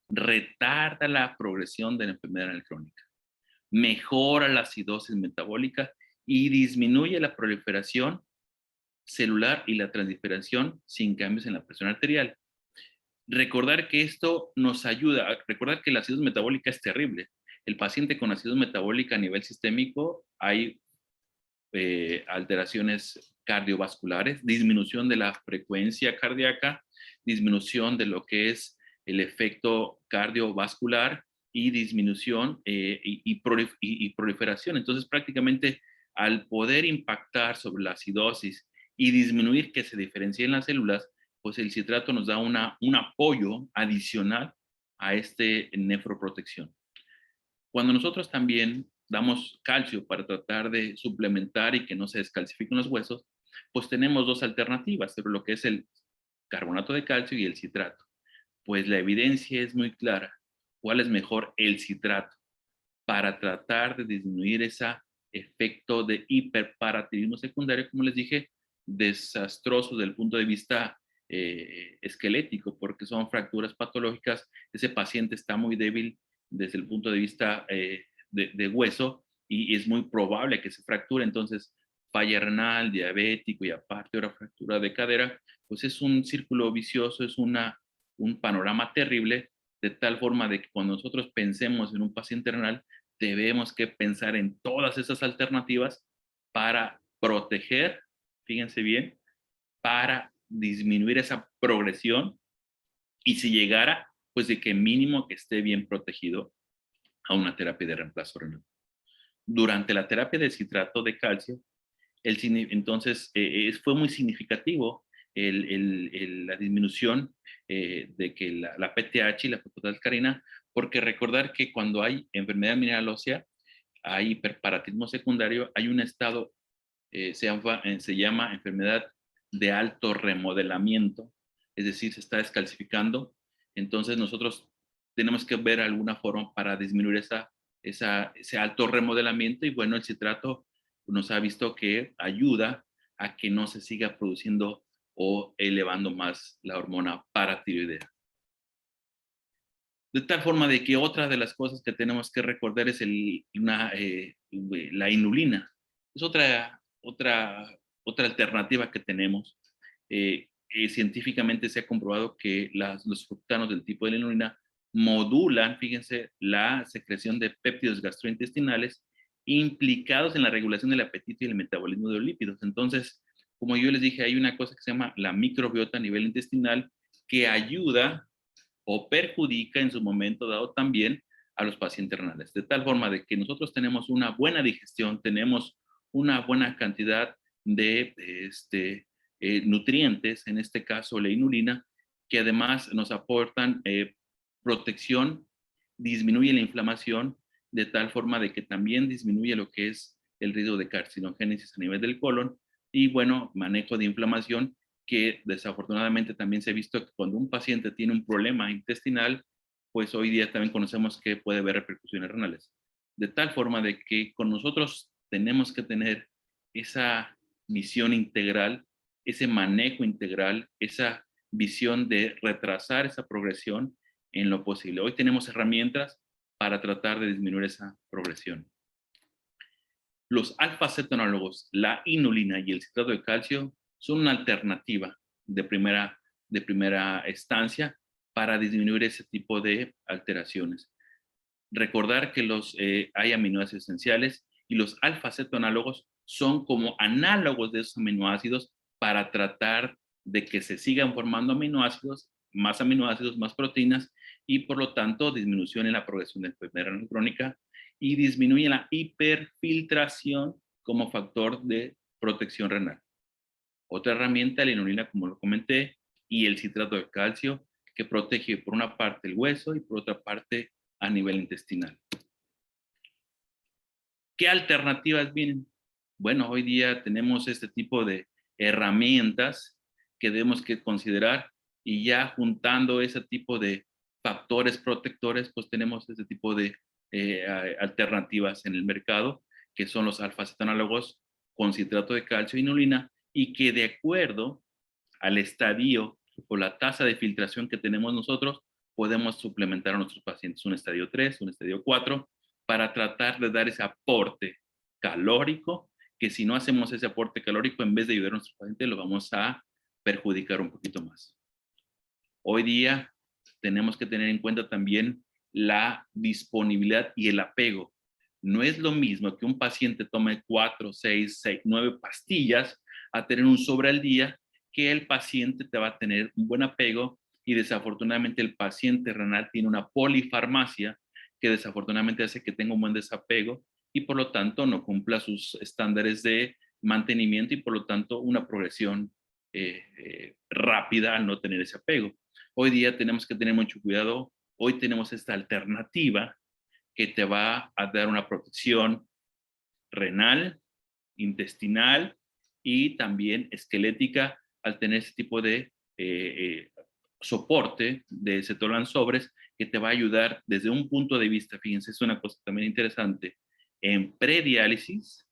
Speaker 3: retarda la progresión de la enfermedad renal crónica, mejora la acidosis metabólica y disminuye la proliferación celular y la transdiferanciación sin cambios en la presión arterial. Recordar que esto nos ayuda a recordar que la acidosis metabólica es terrible. El paciente con acidosis metabólica a nivel sistémico, hay alteraciones cardiovasculares, disminución de la frecuencia cardíaca, disminución de lo que es el efecto cardiovascular y disminución y proliferación. Entonces, prácticamente al poder impactar sobre la acidosis y disminuir que se diferencien las células, pues el citrato nos da un apoyo adicional a este nefroprotección. Cuando nosotros también damos calcio para tratar de suplementar y que no se descalcifiquen los huesos, pues tenemos dos alternativas, pero lo que es el carbonato de calcio y el citrato. Pues la evidencia es muy clara. ¿Cuál es mejor? El citrato, para tratar de disminuir ese efecto de hiperparatiroidismo secundario, como les dije, desastroso desde el punto de vista esquelético, porque son fracturas patológicas. Ese paciente está muy débil desde el punto de vista de hueso y es muy probable que se fracture. Entonces, falla renal, diabético y aparte ahora fractura de cadera, pues es un círculo vicioso, es un panorama terrible, de tal forma de que cuando nosotros pensemos en un paciente renal, debemos que pensar en todas esas alternativas para proteger, fíjense bien, para disminuir esa progresión, y si llegara, pues de que mínimo que esté bien protegido a una terapia de reemplazo renal. Durante la terapia de citrato de calcio, entonces fue muy significativo la disminución de que la PTH y la fosfatidilcarina, porque recordar que cuando hay enfermedad mineral ósea, hay hiperparatismo secundario, hay un estado, se llama enfermedad de alto remodelamiento, es decir, se está descalcificando. Entonces nosotros tenemos que ver alguna forma para disminuir ese alto remodelamiento, y bueno, el citrato nos ha visto que ayuda a que no se siga produciendo o elevando más la hormona paratiroidea. De tal forma de que otra de las cosas que tenemos que recordar es la inulina. Es otra alternativa que tenemos. Científicamente se ha comprobado que los fructanos del tipo de la inulina modulan, fíjense, la secreción de péptidos gastrointestinales implicados en la regulación del apetito y el metabolismo de los lípidos. Entonces, como yo les dije, hay una cosa que se llama la microbiota a nivel intestinal que ayuda o perjudica en su momento dado también a los pacientes renales, de tal forma de que nosotros tenemos una buena digestión, tenemos una buena cantidad de nutrientes, en este caso la inulina, que además nos aportan protección, disminuye la inflamación, de tal forma de que también disminuye lo que es el riesgo de carcinogénesis a nivel del colon, y bueno, manejo de inflamación, que desafortunadamente también se ha visto que cuando un paciente tiene un problema intestinal, pues hoy día también conocemos que puede haber repercusiones renales. De tal forma de que con nosotros tenemos que tener esa misión integral, ese manejo integral, esa visión de retrasar esa progresión en lo posible. Hoy tenemos herramientas para tratar de disminuir esa progresión. Los alfa-cetonólogos, la inulina y el citrato de calcio son una alternativa de primera instancia para disminuir ese tipo de alteraciones. Recordar que hay aminoácidos esenciales y los alfa-cetonólogos son como análogos de esos aminoácidos para tratar de que se sigan formando aminoácidos, más proteínas, y por lo tanto disminución en la progresión de enfermedad renal crónica y disminuye la hiperfiltración como factor de protección renal. Otra herramienta, la inulina, como lo comenté, y el citrato de calcio, que protege por una parte el hueso y por otra parte a nivel intestinal. ¿Qué alternativas vienen? Bueno, hoy día tenemos este tipo de herramientas que debemos que considerar, y ya juntando ese tipo de factores protectores, pues tenemos este tipo de alternativas en el mercado, que son los alfa-cetonólogos con citrato de calcio e inulina, y que de acuerdo al estadio o la tasa de filtración que tenemos nosotros, podemos suplementar a nuestros pacientes un estadio 3, un estadio 4, para tratar de dar ese aporte calórico, que si no hacemos ese aporte calórico, en vez de ayudar a nuestros pacientes, lo vamos a perjudicar un poquito más. Hoy día tenemos que tener en cuenta también la disponibilidad y el apego. No es lo mismo que un paciente tome 4, 6, 9 pastillas a tener un sobre al día, que el paciente te va a tener un buen apego, y desafortunadamente el paciente renal tiene una polifarmacia que desafortunadamente hace que tenga un buen desapego y por lo tanto no cumpla sus estándares de mantenimiento y por lo tanto una progresión rápida al no tener ese apego. Hoy día tenemos que tener mucho cuidado. Hoy tenemos esta alternativa que te va a dar una protección renal, intestinal y también esquelética al tener ese tipo de soporte de cetolan sobres, que te va a ayudar desde un punto de vista, fíjense, es una cosa también interesante, en prediálisis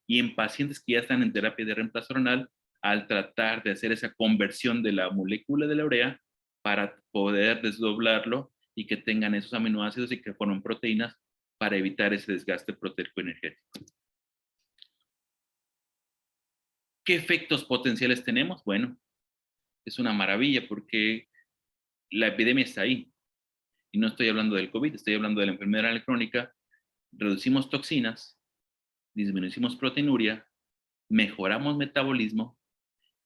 Speaker 3: y en pacientes que ya están en terapia de reemplazo renal, al tratar de hacer esa conversión de la molécula de la urea para poder desdoblarlo y que tengan esos aminoácidos y que formen proteínas para evitar ese desgaste proteico energético. ¿Qué efectos potenciales tenemos? Bueno, es una maravilla porque la epidemia está ahí. Y no estoy hablando del COVID, estoy hablando de la enfermedad renal crónica. Reducimos toxinas, disminuimos proteinuria, mejoramos metabolismo,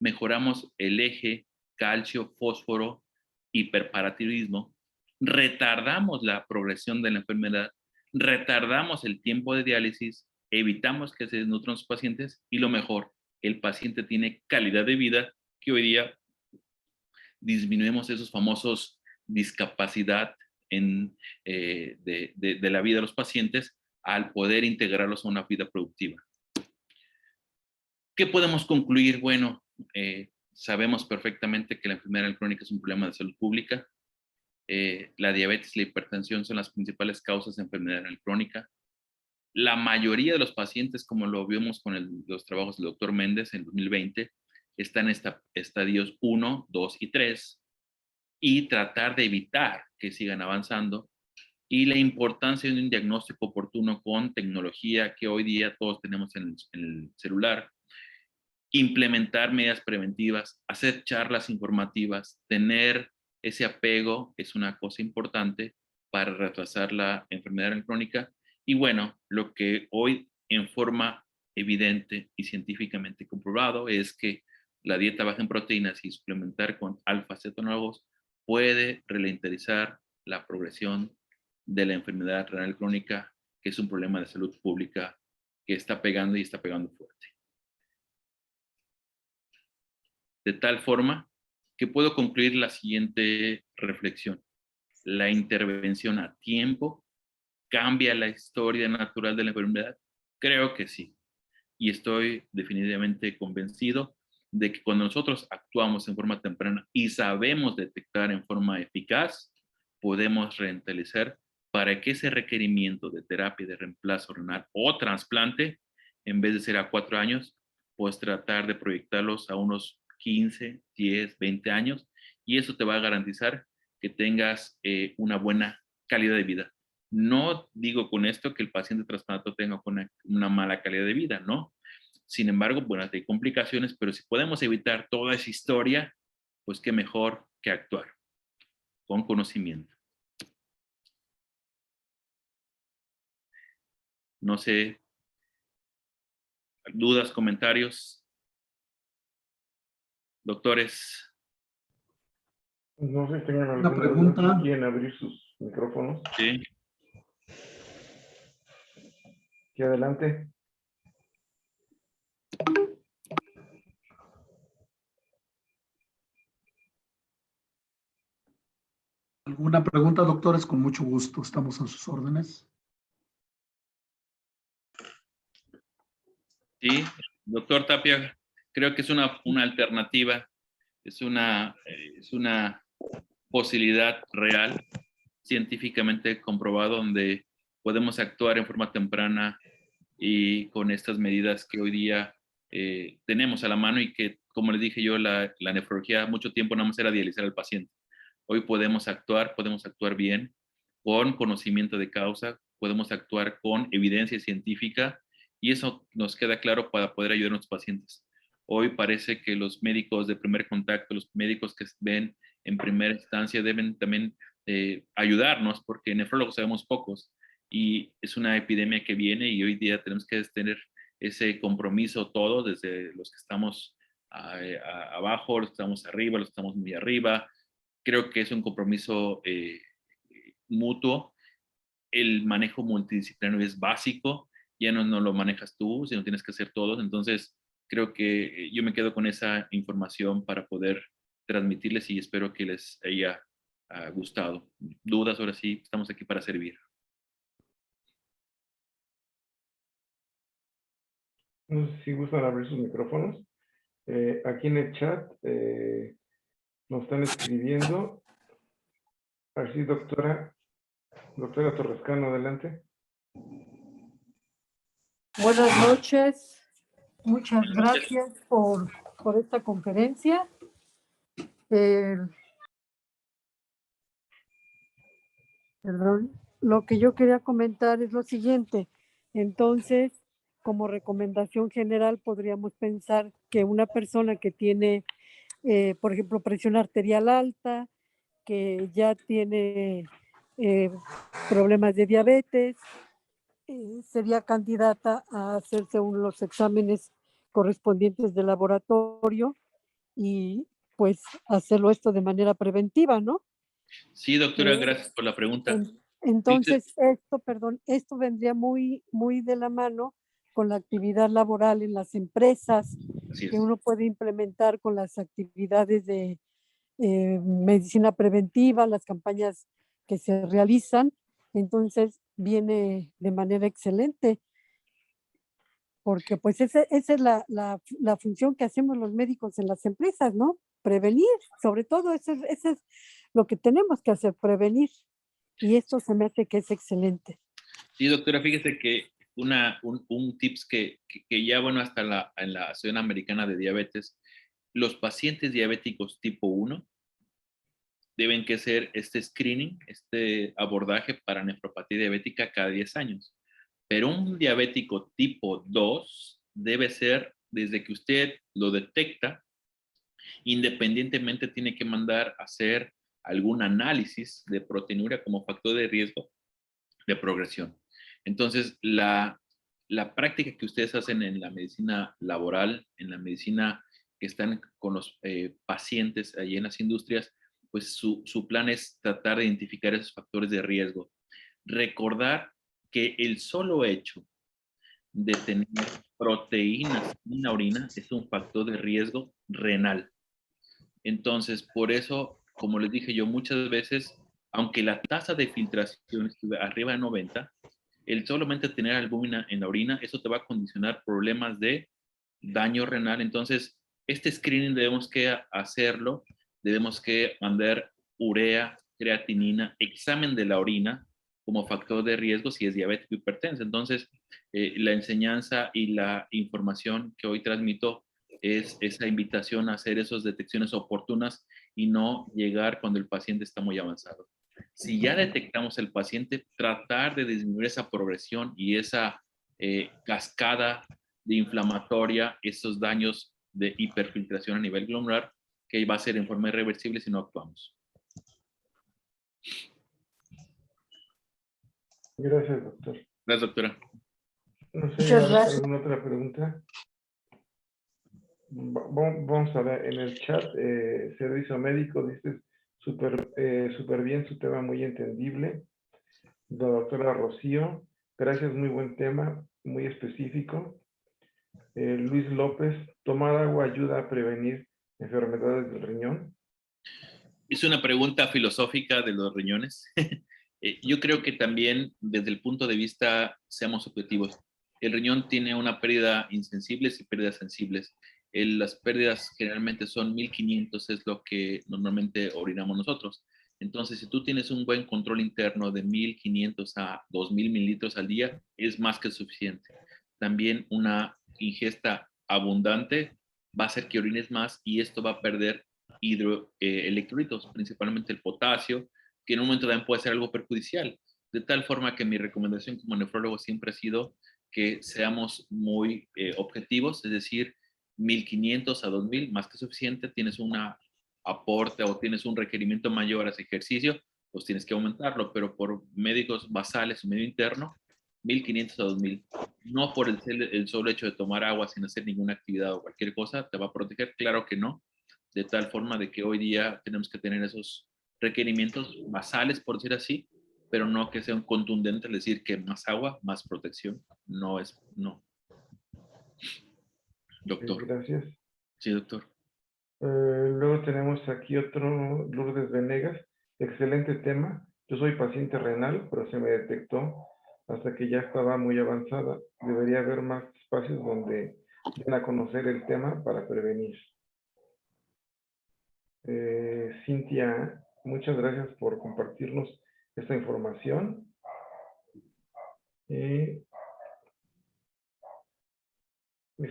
Speaker 3: mejoramos el eje calcio, fósforo, hiperparatiroidismo, retardamos la progresión de la enfermedad, retardamos el tiempo de diálisis, evitamos que se desnutran los pacientes y lo mejor, el paciente tiene calidad de vida, que hoy día disminuimos esos famosos discapacidad de la vida de los pacientes al poder integrarlos a una vida productiva. ¿Qué podemos concluir? Bueno, sabemos perfectamente que la enfermedad renal crónica es un problema de salud pública. La diabetes y la hipertensión son las principales causas de enfermedad renal crónica. La mayoría de los pacientes, como lo vimos con los trabajos del doctor Méndez en 2020, están en estadios 1, 2 y 3, y tratar de evitar que sigan avanzando, y la importancia de un diagnóstico oportuno con tecnología que hoy día todos tenemos en el celular, implementar medidas preventivas, hacer charlas informativas, tener ese apego es una cosa importante para retrasar la enfermedad renal crónica. Y bueno, lo que hoy en forma evidente y científicamente comprobado es que la dieta baja en proteínas y suplementar con alfa-cetonólogos puede ralentizar la progresión de la enfermedad renal crónica, que es un problema de salud pública que está pegando y está pegando fuerte. De tal forma que puedo concluir la siguiente reflexión. La intervención a tiempo cambia la historia natural de la enfermedad. Creo que sí. Y estoy definitivamente convencido de que cuando nosotros actuamos en forma temprana y sabemos detectar en forma eficaz, podemos rentabilizar para que ese requerimiento de terapia de reemplazo renal o trasplante, en vez de ser a 4 años, pues tratar de proyectarlos a unos 15, 10, 20 años, y eso te va a garantizar que tengas una buena calidad de vida. No digo con esto que el paciente trasplantado tenga una mala calidad de vida, ¿no? Sin embargo, bueno, hay complicaciones, pero si podemos evitar toda esa historia, pues qué mejor que actuar con conocimiento. No sé, dudas, comentarios, doctores.
Speaker 1: No sé si tengan
Speaker 2: Una
Speaker 1: alguna duda,
Speaker 2: pregunta.
Speaker 1: si quieren abrir sus micrófonos.
Speaker 3: Sí.
Speaker 1: Sí, adelante.
Speaker 2: ¿Alguna pregunta, doctores? Con mucho gusto, estamos a sus órdenes.
Speaker 3: Sí, doctor Tapia, creo que es una alternativa, es una posibilidad real, científicamente comprobado, donde podemos actuar en forma temprana y con estas medidas que hoy día tenemos a la mano y que, como les dije yo, la nefrología mucho tiempo nada más era dializar al paciente. Hoy podemos actuar bien, con conocimiento de causa, podemos actuar con evidencia científica y eso nos queda claro para poder ayudar a nuestros pacientes. Hoy parece que los médicos de primer contacto, los médicos que ven en primera instancia deben también ayudarnos porque nefrólogos sabemos pocos y es una epidemia que viene y hoy día tenemos que tener ese compromiso todos, desde los que estamos abajo, los que estamos arriba, los que estamos muy arriba. Creo que es un compromiso mutuo. El manejo multidisciplinario es básico, ya no lo manejas tú, sino tienes que hacer todos. Entonces, creo que yo me quedo con esa información para poder transmitirles y espero que les haya gustado. Dudas, ahora sí, estamos aquí para servir.
Speaker 1: No sé si gustan abrir sus micrófonos. Aquí en el chat nos están escribiendo. Así, doctora Torrescano, adelante.
Speaker 4: Buenas noches. Muchas
Speaker 3: Buenas noches.
Speaker 4: gracias por esta conferencia. Perdón, lo que yo quería comentar es lo siguiente. Entonces, como recomendación general, podríamos pensar que una persona que tiene, por ejemplo, presión arterial alta, que ya tiene problemas de diabetes, sería candidata a hacerse los exámenes correspondientes de laboratorio y pues hacerlo esto de manera preventiva, ¿no?
Speaker 3: Sí, doctora, gracias por la pregunta.
Speaker 4: Entonces, esto vendría muy, muy de la mano con la actividad laboral en las empresas
Speaker 3: Así
Speaker 4: que
Speaker 3: es.
Speaker 4: uno puede implementar con las actividades de medicina preventiva, las campañas que se realizan. Entonces, viene de manera excelente, porque pues esa es la función que hacemos los médicos en las empresas, ¿no? Prevenir, sobre todo, eso es lo que tenemos que hacer, prevenir. Y esto se me hace que es excelente.
Speaker 3: Sí, doctora, fíjese que un tips que ya, bueno, hasta en la Asociación Americana de Diabetes, los pacientes diabéticos tipo 1 deben que hacer este screening, este abordaje para nefropatía diabética cada 10 años. Pero un diabético tipo 2 debe ser desde que usted lo detecta, independientemente tiene que mandar a hacer algún análisis de proteinuria como factor de riesgo de progresión. Entonces, la práctica que ustedes hacen en la medicina laboral, en la medicina que están con los pacientes allí en las industrias, pues su plan es tratar de identificar esos factores de riesgo. Recordar que el solo hecho de tener proteínas en la orina es un factor de riesgo renal. Entonces, por eso, como les dije yo muchas veces, aunque la tasa de filtración estuve arriba de 90, el solamente tener albúmina en la orina, eso te va a condicionar problemas de daño renal. Entonces, este screening debemos que hacerlo, debemos que mandar urea, creatinina, examen de la orina como factor de riesgo si es diabético o hipertenso. Entonces, la enseñanza y la información que hoy transmito es esa invitación a hacer esas detecciones oportunas y no llegar cuando el paciente está muy avanzado. Si ya detectamos el paciente, tratar de disminuir esa progresión y esa cascada de inflamatoria, esos daños de hiperfiltración a nivel glomerular, que va a ser en forma irreversible si no actuamos.
Speaker 1: Gracias, doctor.
Speaker 3: Gracias, doctora.
Speaker 1: No sé,
Speaker 4: Muchas gracias.
Speaker 1: ¿alguna otra pregunta? Vamos a ver en el chat, servicio médico, dices súper bien, su tema muy entendible. La doctora Rocío, gracias, muy buen tema, muy específico. Luis López, tomar agua ayuda a prevenir enfermedades del riñón.
Speaker 3: Es una pregunta filosófica de los riñones. Yo creo que también desde el punto de vista, seamos objetivos, el riñón tiene una pérdida insensibles y pérdidas sensibles. Las pérdidas generalmente son 1500, es lo que normalmente orinamos nosotros. Entonces, si tú tienes un buen control interno de 1500 a 2000 mililitros al día, es más que suficiente. También una ingesta abundante va a hacer que orines más y esto va a perder electrolitos, principalmente el potasio, que en un momento también puede ser algo perjudicial. De tal forma que mi recomendación como nefrólogo siempre ha sido que seamos muy objetivos, es decir, 1500 a 2000, más que suficiente. Tienes un aporte o tienes un requerimiento mayor a ese ejercicio, pues tienes que aumentarlo, pero por médicos basales o medio interno, 1500 a 2000. No por el solo hecho de tomar agua sin hacer ninguna actividad o cualquier cosa, te va a proteger, claro que no, de tal forma de que hoy día tenemos que tener esos requerimientos basales, por decir así, pero no que sean contundentes, es decir, que más agua, más protección, no es, no. Doctor.
Speaker 1: Gracias.
Speaker 3: Sí, doctor.
Speaker 1: Luego tenemos aquí otro, Lourdes Venegas. Excelente tema. Yo soy paciente renal, pero se me detectó hasta que ya estaba muy avanzada. Debería haber más espacios donde den a conocer el tema para prevenir. Cintia, muchas gracias por compartirnos esta información. Y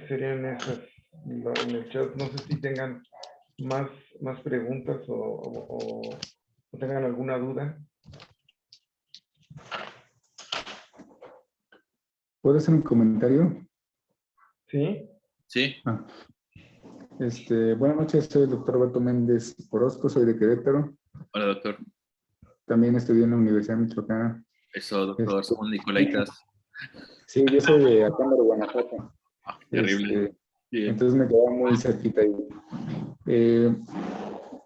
Speaker 1: serían esas en el chat. No sé si tengan más preguntas o tengan alguna duda.
Speaker 5: ¿Puedo hacer un comentario?
Speaker 1: ¿Sí?
Speaker 3: Sí.
Speaker 5: Buenas noches, soy el doctor Alberto Méndez Orozco, soy de Querétaro.
Speaker 3: Hola, doctor.
Speaker 5: También estudié en la Universidad Michoacana.
Speaker 3: Eso, doctor, somos Nicolaitas.
Speaker 5: Sí, yo soy de Acámbaro, Guanajuato.
Speaker 3: Terrible.
Speaker 5: Entonces me quedaba muy cerquita ahí.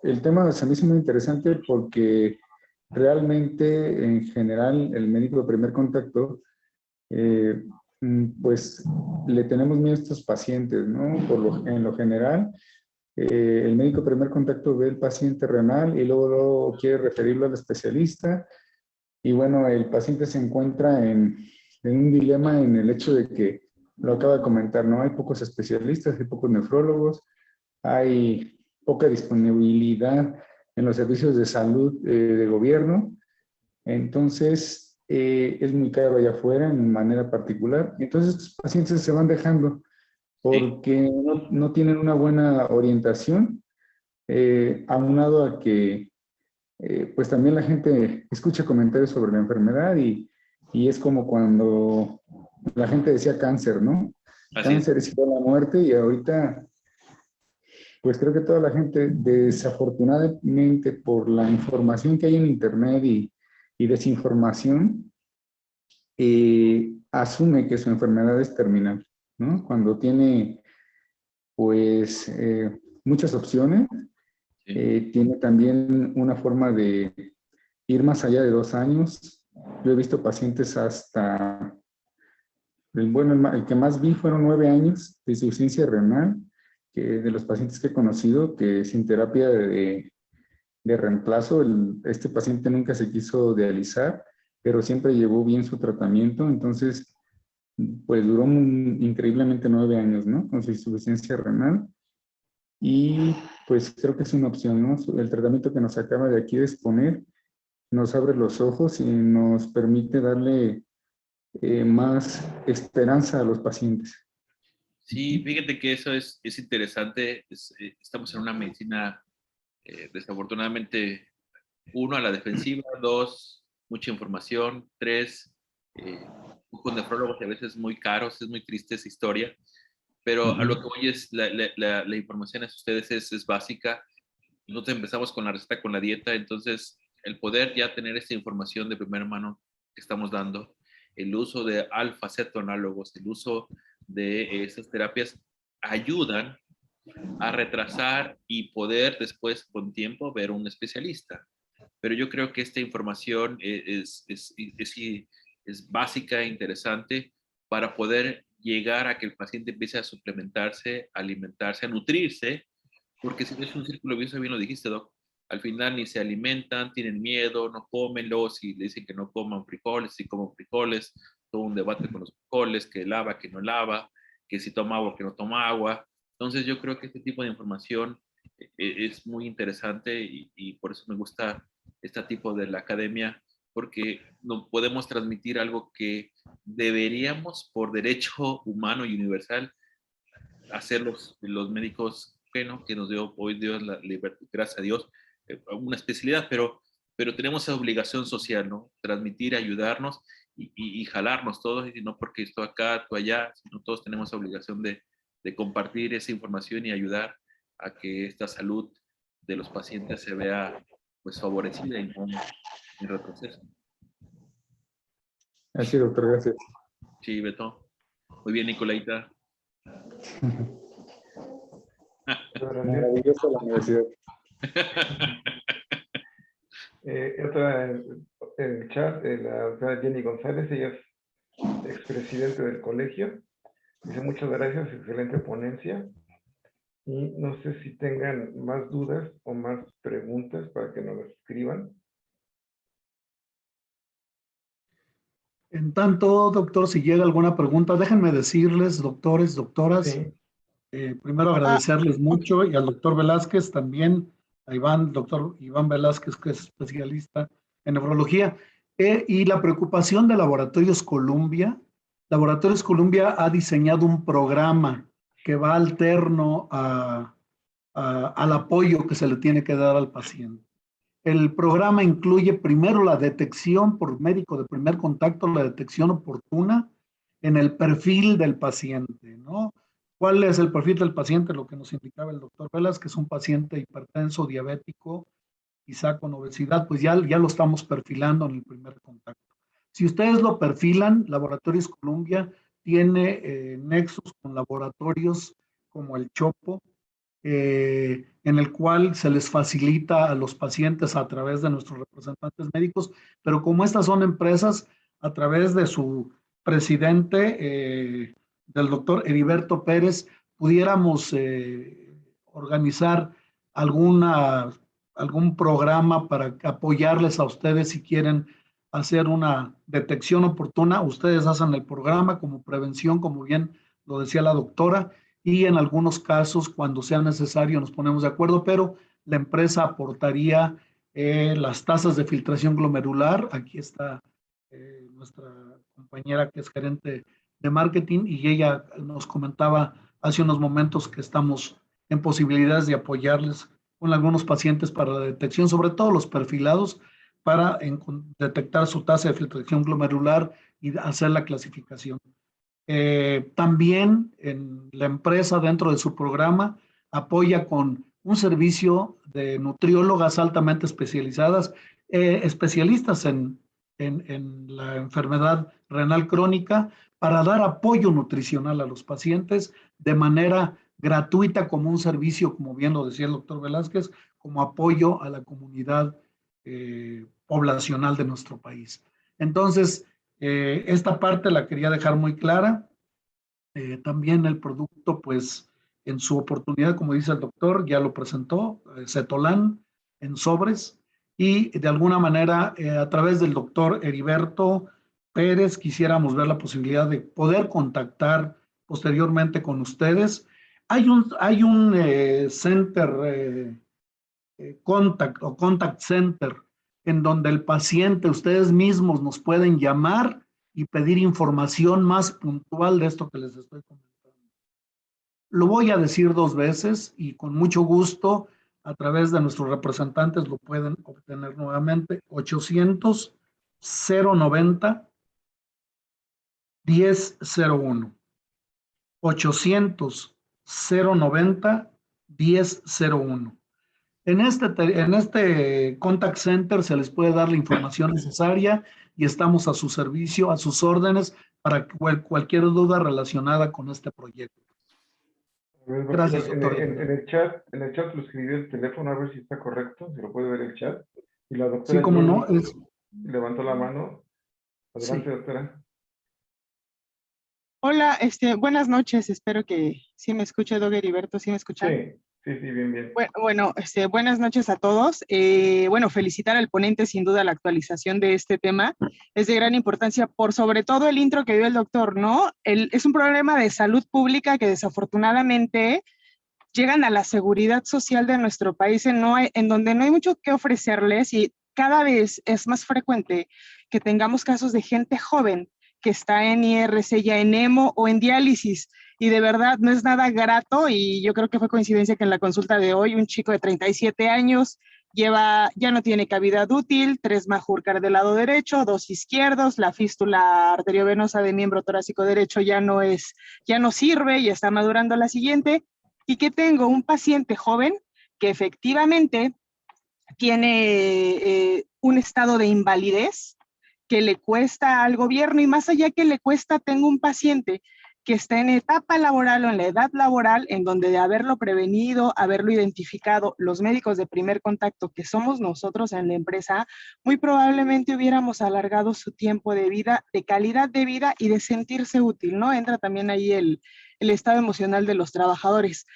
Speaker 5: El tema se me hizo muy interesante porque realmente, en general, el médico de primer contacto, pues le tenemos miedo a estos pacientes, ¿no? En lo general, el médico de primer contacto ve el paciente renal y luego quiere referirlo al especialista. Y bueno, el paciente se encuentra en un dilema en el hecho de que, lo acaba de comentar, ¿no? Hay pocos especialistas, hay pocos nefrólogos, hay poca disponibilidad en los servicios de salud de gobierno. Entonces, es muy caro allá afuera en manera particular. Entonces, estos pacientes se van dejando porque no tienen una buena orientación, aunado a que pues también la gente escucha comentarios sobre la enfermedad y es como cuando la gente decía cáncer, ¿no? Cáncer es igual a muerte y ahorita pues creo que toda la gente, desafortunadamente por la información que hay en internet y desinformación, asume que su enfermedad es terminal, ¿no? Cuando tiene pues muchas opciones, tiene también una forma de ir más allá de 2 años. Yo he visto pacientes hasta, el que más vi fueron 9 años de insuficiencia renal, que de los pacientes que he conocido, que sin terapia de reemplazo, este paciente nunca se quiso dializar, pero siempre llevó bien su tratamiento, entonces, pues duró increíblemente 9 años, ¿no? Con su insuficiencia renal. Y pues creo que es una opción, ¿no? El tratamiento que nos acaba de aquí de exponer nos abre los ojos y nos permite darle más esperanza a los pacientes.
Speaker 3: Sí, fíjate que eso es interesante. Estamos en una medicina desafortunadamente 1, a la defensiva; 2, mucha información; 3, con nefrólogos a veces muy caros. Es muy triste esa historia, pero a lo que voy es la información a ustedes es básica. Nosotros empezamos con la receta, con la dieta, entonces el poder ya tener esta información de primera mano que estamos dando, el uso de alfa-cetoanálogos, el uso de esas terapias ayudan a retrasar y poder después con tiempo ver un especialista. Pero yo creo que esta información es básica, interesante para poder llegar a que el paciente empiece a suplementarse, a alimentarse, a nutrirse, porque si no es un círculo vicioso, bien lo dijiste, Doc. Al final ni se alimentan, tienen miedo, no comen, luego si le dicen que no coman frijoles, si comen frijoles, todo un debate con los frijoles, que lava, que no lava, que si toma agua, que no toma agua. Entonces yo creo que este tipo de información es muy interesante y por eso me gusta este tipo de la academia, porque no podemos transmitir algo que deberíamos por derecho humano y universal hacer los médicos, bueno, que nos dio hoy Dios la libertad, gracias a Dios, una especialidad, pero tenemos esa obligación social, ¿no? Transmitir, ayudarnos y jalarnos todos, y no porque estoy acá, tú allá, sino todos tenemos la obligación de compartir esa información y ayudar a que esta salud de los pacientes se vea pues favorecida y no en retroceso.
Speaker 5: Así, doctor, gracias.
Speaker 3: Sí, Beto. Muy bien, Nicolaita.
Speaker 5: Maravillosa la universidad.
Speaker 1: Otra en el chat, la doctora Jenny González, ella es expresidente del colegio. Dice: muchas gracias, excelente ponencia. Y no sé si tengan más dudas o más preguntas para que nos las escriban.
Speaker 2: En tanto, doctor, si llega alguna pregunta, déjenme decirles, doctores, doctoras,
Speaker 1: Sí.
Speaker 2: Primero agradecerles mucho, y al doctor Velázquez también, a Iván, doctor Iván Velázquez, que es especialista en neurología, y la preocupación de Laboratorios Columbia. Laboratorios Columbia ha diseñado un programa que va alterno al apoyo que se le tiene que dar al paciente. El programa incluye primero la detección por médico de primer contacto, la detección oportuna en el perfil del paciente, ¿no? ¿Cuál es el perfil del paciente? Lo que nos indicaba el doctor Velas, que es un paciente hipertenso, diabético, quizá con obesidad, pues ya lo estamos perfilando en el primer contacto. Si ustedes lo perfilan, Laboratorios Columbia tiene nexos con laboratorios como el Chopo, en el cual se les facilita a los pacientes a través de nuestros representantes médicos, pero como estas son empresas, a través de su presidente, del doctor Heriberto Pérez, pudiéramos organizar algún programa para apoyarles a ustedes si quieren hacer una detección oportuna. Ustedes hacen el programa como prevención, como bien lo decía la doctora, y en algunos casos, cuando sea necesario, nos ponemos de acuerdo, pero la empresa aportaría las tasas de filtración glomerular. Aquí está nuestra compañera que es gerente de marketing, y ella nos comentaba hace unos momentos que estamos en posibilidades de apoyarles con algunos pacientes para la detección, sobre todo los perfilados, para detectar su tasa de filtración glomerular y hacer la clasificación. También en la empresa, dentro de su programa, apoya con un servicio de nutriólogas altamente especializadas, especialistas en la enfermedad renal crónica, para dar apoyo nutricional a los pacientes de manera gratuita, como un servicio, como bien lo decía el doctor Velázquez, como apoyo a la comunidad poblacional de nuestro país. Entonces, esta parte la quería dejar muy clara. También el producto, pues, en su oportunidad, como dice el doctor, ya lo presentó, Cetolan en sobres, y de alguna manera, a través del doctor Heriberto Pérez, quisiéramos ver la posibilidad de poder contactar posteriormente con ustedes. Hay un center, contact center, en donde el paciente, ustedes mismos nos pueden llamar y pedir información más puntual de esto que les estoy comentando. Lo voy a decir 2 veces y con mucho gusto a través de nuestros representantes lo pueden obtener nuevamente. 800-090-1001. 800-090-1001. En este contact center se les puede dar la información necesaria y estamos a su servicio, a sus órdenes, para cualquier duda relacionada con este proyecto. Gracias, doctor.
Speaker 1: En el chat lo escribió el teléfono, a ver si está correcto, si lo puede ver el chat. Y la doctora
Speaker 2: Sí, como no,
Speaker 1: levantó la mano. Adelante,
Speaker 2: sí.
Speaker 1: doctora.
Speaker 6: Hola, buenas noches, espero que sí me escuche, Doug Heriberto, ¿sí me escuchan?
Speaker 1: Sí, bien.
Speaker 6: Bueno, buenas noches a todos. Bueno, felicitar al ponente, sin duda, la actualización de este tema es de gran importancia, por sobre todo el intro que dio el doctor, ¿no? Es un problema de salud pública que desafortunadamente llegan a la seguridad social de nuestro país en donde no hay mucho que ofrecerles, y cada vez es más frecuente que tengamos casos de gente joven que está en IRC, ya en EMO o en diálisis, y de verdad no es nada grato. Y yo creo que fue coincidencia que en la consulta de hoy un chico de 37 años ya no tiene cavidad útil, 3 Majorcar del lado derecho, 2 izquierdos, la fístula arteriovenosa de miembro torácico derecho ya no sirve y está madurando la siguiente. Y que tengo un paciente joven que efectivamente tiene un estado de invalidez que le cuesta al gobierno, y más allá que le cuesta, tengo un paciente que está en etapa laboral o en la edad laboral, en donde de haberlo prevenido, haberlo identificado, los médicos de primer contacto, que somos nosotros en la empresa, muy probablemente hubiéramos alargado su tiempo de vida, de calidad de vida y de sentirse útil, ¿no? Entra también ahí el estado emocional de los trabajadores.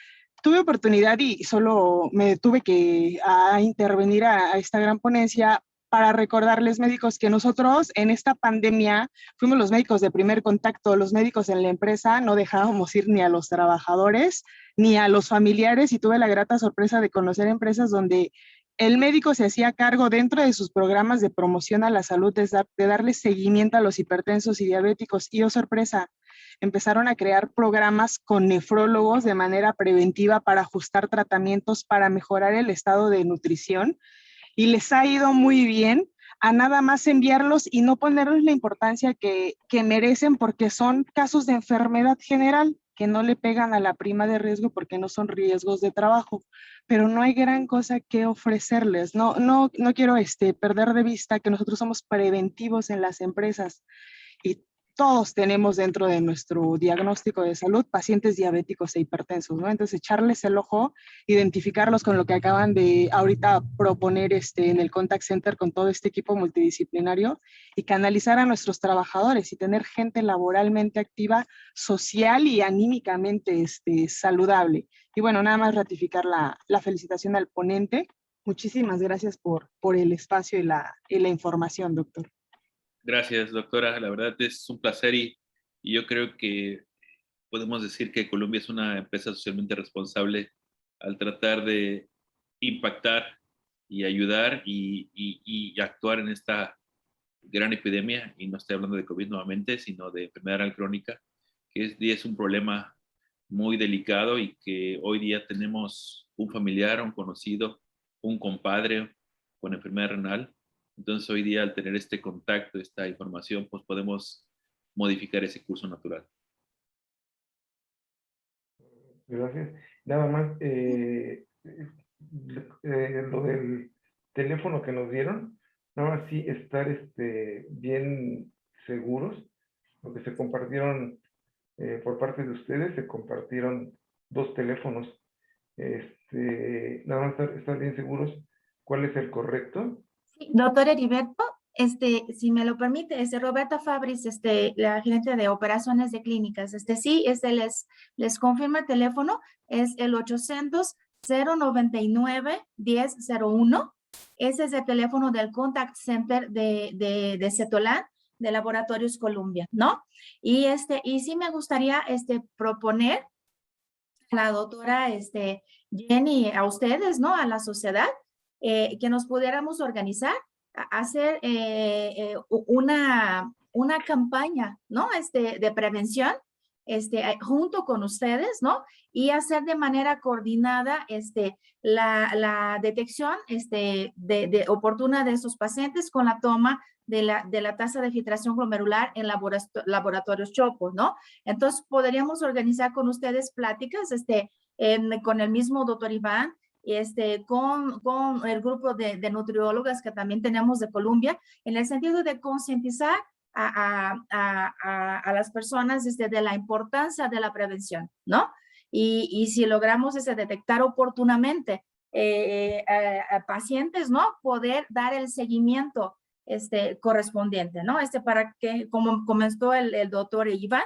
Speaker 6: Tuve oportunidad y solo me tuve que intervenir a esta gran ponencia para recordarles, médicos, que nosotros en esta pandemia fuimos los médicos de primer contacto, los médicos en la empresa, no dejábamos ir ni a los trabajadores ni a los familiares, y tuve la grata sorpresa de conocer empresas donde el médico se hacía cargo dentro de sus programas de promoción a la salud de darle seguimiento a los hipertensos y diabéticos, y oh sorpresa, empezaron a crear programas con nefrólogos de manera preventiva para ajustar tratamientos, para mejorar el estado de nutrición, y les ha ido muy bien, a nada más enviarlos y no ponerles la importancia que merecen, porque son casos de enfermedad general que no le pegan a la prima de riesgo porque no son riesgos de trabajo, pero no hay gran cosa que ofrecerles. No quiero perder de vista que nosotros somos preventivos en las empresas, y todos tenemos dentro de nuestro diagnóstico de salud pacientes diabéticos e hipertensos, ¿no? Entonces, echarles el ojo, identificarlos con lo que acaban de ahorita proponer en el contact center con todo este equipo multidisciplinario, y canalizar a nuestros trabajadores y tener gente laboralmente activa, social y anímicamente saludable. Y bueno, nada más ratificar la felicitación al ponente. Muchísimas gracias por el espacio y la información, doctor.
Speaker 3: Gracias, doctora. La verdad es un placer y yo creo que podemos decir que Columbia es una empresa socialmente responsable al tratar de impactar y ayudar y actuar en esta gran epidemia. Y no estoy hablando de COVID nuevamente, sino de enfermedad renal crónica, que es un problema muy delicado y que hoy día tenemos un familiar, un conocido, un compadre con enfermedad renal. Entonces hoy día, al tener este contacto, esta información, pues podemos modificar ese curso natural.
Speaker 1: Gracias. Nada más, lo del teléfono que nos dieron, nada más sí estar bien seguros, porque se compartieron, por parte de ustedes, se compartieron 2 teléfonos. Nada más estar bien seguros cuál es el correcto.
Speaker 7: Sí, doctor Heriberto, si me lo permite, Roberta Fabris, la gerente de operaciones de clínicas, sí, les confirma el teléfono, es el 800-099-1001, ese es el teléfono del contact center de Cetolán, de Laboratorios Columbia, ¿no? Y sí me gustaría proponer a la doctora Jenny, a ustedes, ¿no? A la sociedad, que nos pudiéramos organizar, hacer una campaña, ¿no? De prevención, junto con ustedes, ¿no? Y hacer de manera coordinada la detección oportuna de estos pacientes con la toma de la tasa de filtración glomerular en laboratorios Chopo, ¿no? Entonces, podríamos organizar con ustedes pláticas con el mismo doctor Iván, con el grupo de nutriólogas que también tenemos de Colombia, en el sentido de concientizar a las personas de la importancia de la prevención, ¿no? Y si logramos detectar oportunamente a pacientes, ¿no? Poder dar el seguimiento correspondiente, ¿no? Para que, como comentó el doctor Iván,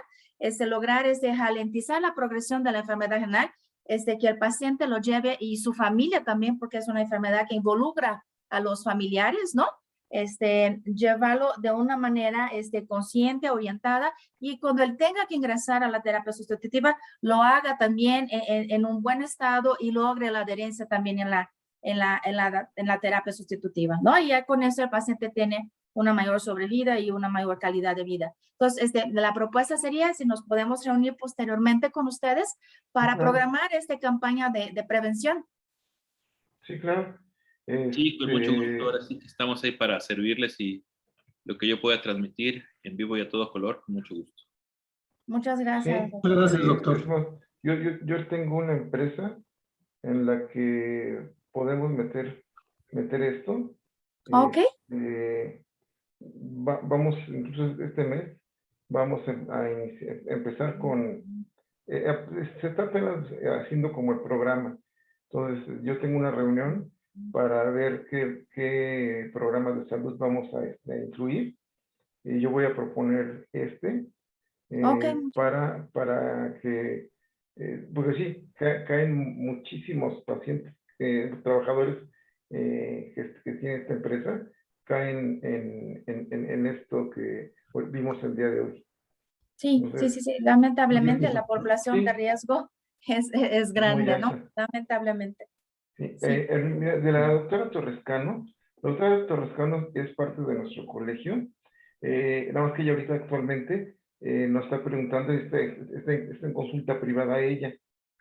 Speaker 7: lograr ralentizar la progresión de la enfermedad renal, que el paciente lo lleve y su familia también, porque es una enfermedad que involucra a los familiares, ¿no? Llevarlo de una manera consciente, orientada, y cuando él tenga que ingresar a la terapia sustitutiva, lo haga también en un buen estado y logre la adherencia también en la terapia sustitutiva, ¿no? Y ya con eso el paciente tiene una mayor sobrevida y una mayor calidad de vida. Entonces, la propuesta sería si nos podemos reunir posteriormente con ustedes para programar esta campaña de prevención.
Speaker 1: Sí, claro.
Speaker 3: Sí, con mucho gusto. Ahora sí que estamos ahí para servirles y lo que yo pueda transmitir en vivo y a todo color, con mucho gusto.
Speaker 7: Muchas gracias.
Speaker 1: Sí,
Speaker 2: Muchas gracias,
Speaker 1: sí,
Speaker 2: doctor.
Speaker 1: es más, yo tengo una empresa en la que podemos meter esto.
Speaker 7: Ok.
Speaker 1: Vamos, incluso este mes, vamos a empezar con, se está apenas haciendo como el programa. Entonces, yo tengo una reunión para ver qué programas de salud vamos a incluir. Y yo voy a proponer para que, porque sí, caen muchísimos pacientes, trabajadores que tiene esta empresa, caen en esto que vimos el día de hoy.
Speaker 7: Sí,
Speaker 1: Entonces,
Speaker 7: sí. Lamentablemente la
Speaker 1: sí,
Speaker 7: población de riesgo es grande, ¿no?
Speaker 1: alta.
Speaker 7: Lamentablemente.
Speaker 1: Sí.
Speaker 7: Sí.
Speaker 1: De la doctora Torrescano, la doctora Torrescano es parte de nuestro colegio, nada más que ella ahorita actualmente nos está preguntando, está en consulta privada ella,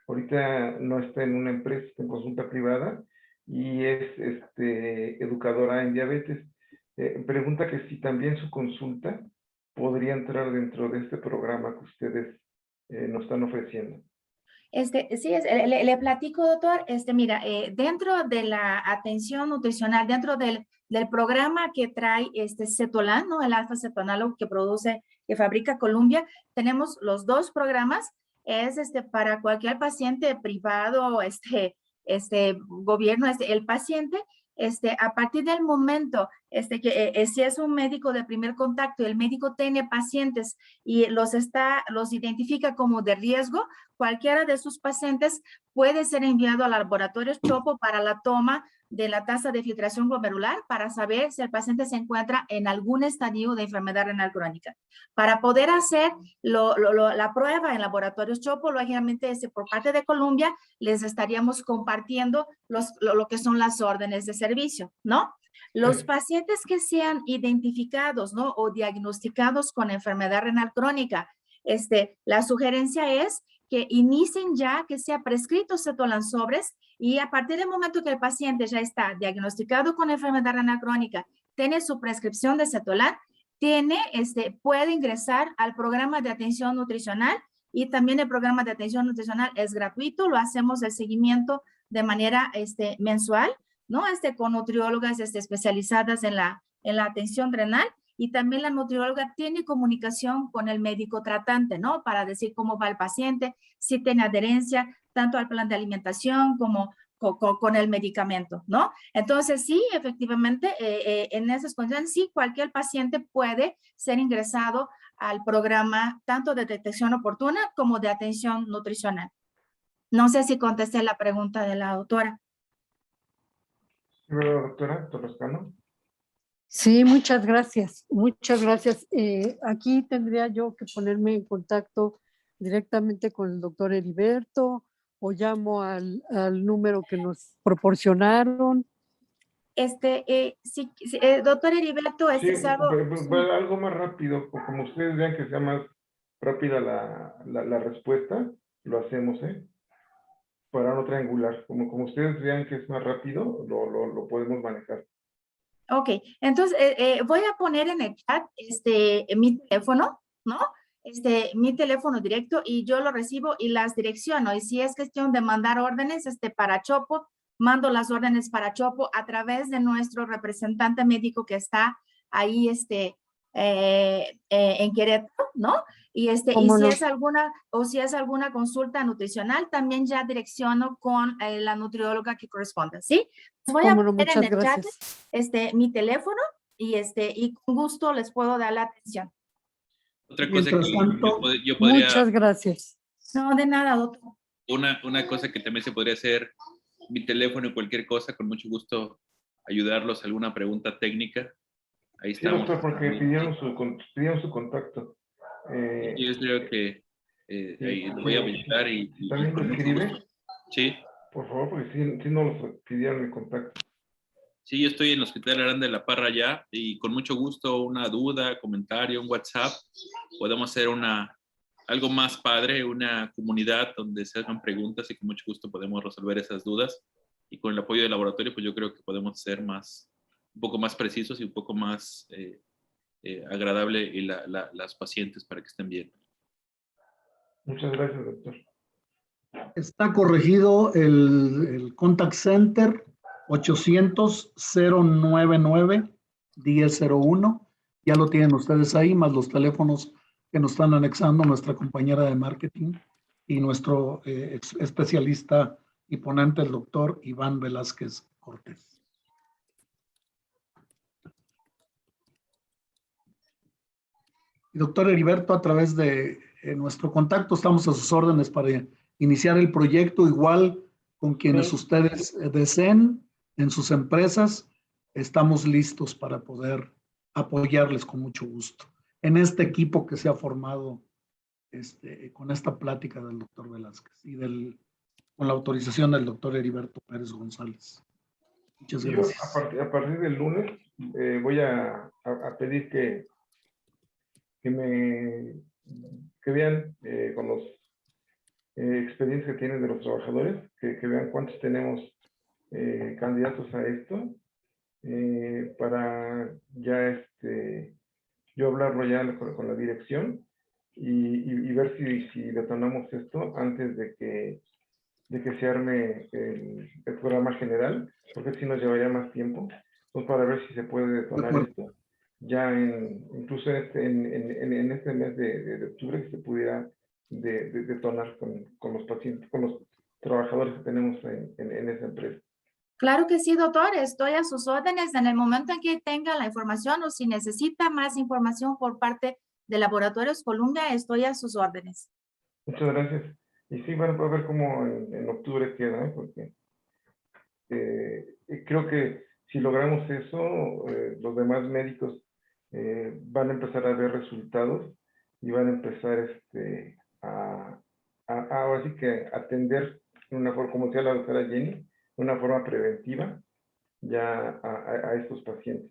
Speaker 1: ahorita no está en una empresa, está en consulta privada y es educadora en diabetes. Pregunta que si también su consulta podría entrar dentro de este programa que ustedes nos están ofreciendo.
Speaker 7: Sí, le platico, doctor, mira, dentro de la atención nutricional, dentro del programa que trae Cetolan, ¿no? El alfa cetonálogo que fabrica Colombia, tenemos los dos programas, es para cualquier paciente privado, gobierno, el paciente, a partir del momento que si es un médico de primer contacto y el médico tiene pacientes y los identifica como de riesgo, cualquiera de sus pacientes puede ser enviado al laboratorio Chopo para la toma de la tasa de filtración glomerular para saber si el paciente se encuentra en algún estadio de enfermedad renal crónica. Para poder hacer la prueba en laboratorios Chopo, lógicamente por parte de Colombia les estaríamos compartiendo lo que son las órdenes de servicio, ¿no? Los pacientes que sean identificados, ¿no? O diagnosticados con enfermedad renal crónica, la sugerencia es que inicien ya, que sea prescrito Cetolan sobres, y a partir del momento que el paciente ya está diagnosticado con enfermedad renal crónica, tiene su prescripción de Cetolan, puede ingresar al programa de atención nutricional, y también el programa de atención nutricional es gratuito, lo hacemos el seguimiento de manera mensual, ¿no? Con nutriólogas especializadas en la atención renal, y también la nutrióloga tiene comunicación con el médico tratante, ¿no? Para decir cómo va el paciente, si tiene adherencia tanto al plan de alimentación como con el medicamento, ¿no? Entonces, sí, efectivamente, en esas condiciones, sí, cualquier paciente puede ser ingresado al programa tanto de detección oportuna como de atención nutricional. No sé si contesté la pregunta de la autora.
Speaker 1: Doctora Torrescano.
Speaker 4: Sí, muchas gracias, muchas gracias. Aquí tendría yo que ponerme en contacto directamente con el doctor Heriberto o llamo al número que nos proporcionaron.
Speaker 7: Doctor Heriberto,
Speaker 1: Sí,
Speaker 7: es algo...
Speaker 1: algo más rápido, como ustedes vean que sea más rápida la respuesta, lo hacemos, para no triangular. Como ustedes vean que es más rápido, lo podemos manejar.
Speaker 7: Ok, entonces voy a poner en el chat mi teléfono, ¿no? Mi teléfono directo y yo lo recibo y las direcciono. Y si es cuestión de mandar órdenes para Chopo, mando las órdenes para Chopo a través de nuestro representante médico que está ahí en Querétaro, ¿no? Y, y
Speaker 4: ¿Cómo
Speaker 7: si
Speaker 4: no?
Speaker 7: es alguna consulta nutricional, también ya direcciono con la nutrióloga que corresponda, ¿sí? Voy a
Speaker 4: ¿Cómo no?
Speaker 7: poner en
Speaker 4: Muchas
Speaker 7: el chat
Speaker 4: gracias.
Speaker 7: mi teléfono y con gusto les puedo dar la atención.
Speaker 3: Otra cosa
Speaker 2: Mientras
Speaker 3: que
Speaker 2: tanto,
Speaker 3: yo podría,
Speaker 4: Muchas gracias.
Speaker 7: No, de nada, doctor.
Speaker 3: una cosa que también se podría hacer, mi teléfono y cualquier cosa, con mucho gusto ayudarlos, alguna pregunta técnica. Ahí
Speaker 1: Sí,
Speaker 3: estamos.
Speaker 1: doctor, porque pidieron su contacto.
Speaker 3: Yo creo que ahí lo voy a visitar
Speaker 1: si también lo escribe,
Speaker 3: Sí.
Speaker 1: por favor, porque sí nos pidieron el contacto.
Speaker 3: Sí, yo estoy en el Hospital Aranda de la Parra ya y con mucho gusto una duda, comentario, un WhatsApp, podemos hacer algo más padre, una comunidad donde se hagan preguntas y con mucho gusto podemos resolver esas dudas y con el apoyo del laboratorio pues yo creo que podemos ser un poco más precisos y un poco más agradable y las pacientes para que estén bien.
Speaker 1: Muchas gracias, doctor.
Speaker 2: está corregido el contact center 800-099-1001. Ya lo tienen ustedes ahí, más los teléfonos que nos están anexando nuestra compañera de marketing y nuestro especialista y ponente, el doctor Iván Velázquez Cortés. Y doctor Heriberto, a través de nuestro contacto, estamos a sus órdenes para iniciar el proyecto, igual con quienes ustedes deseen en sus empresas. Estamos listos para poder apoyarles con mucho gusto en este equipo que se ha formado con esta plática del doctor Velázquez y con la autorización del doctor Heriberto Pérez González. Muchas gracias.
Speaker 1: Yo a partir del lunes voy a pedir que vean con los expedientes que tienen de los trabajadores, que vean cuántos tenemos candidatos a esto, para ya yo hablarlo ya con la dirección y ver si detonamos esto antes de que se arme el programa general, porque si nos llevaría más tiempo. Entonces, para ver si se puede detonar esto, ya incluso en este mes de octubre, que se pudiera detonar con los pacientes, con los trabajadores que tenemos en esa empresa.
Speaker 7: Claro que sí, doctor. Estoy a sus órdenes en el momento en que tenga la información o si necesita más información por parte de Laboratorios Columbia, estoy a sus órdenes.
Speaker 1: Muchas gracias. Y sí, bueno, a ver cómo en octubre queda, porque creo que si logramos eso, los demás médicos van a empezar a ver resultados y van a empezar ahora sí que atender de una forma, como decía la doctora Jenny, de una forma preventiva ya a estos pacientes.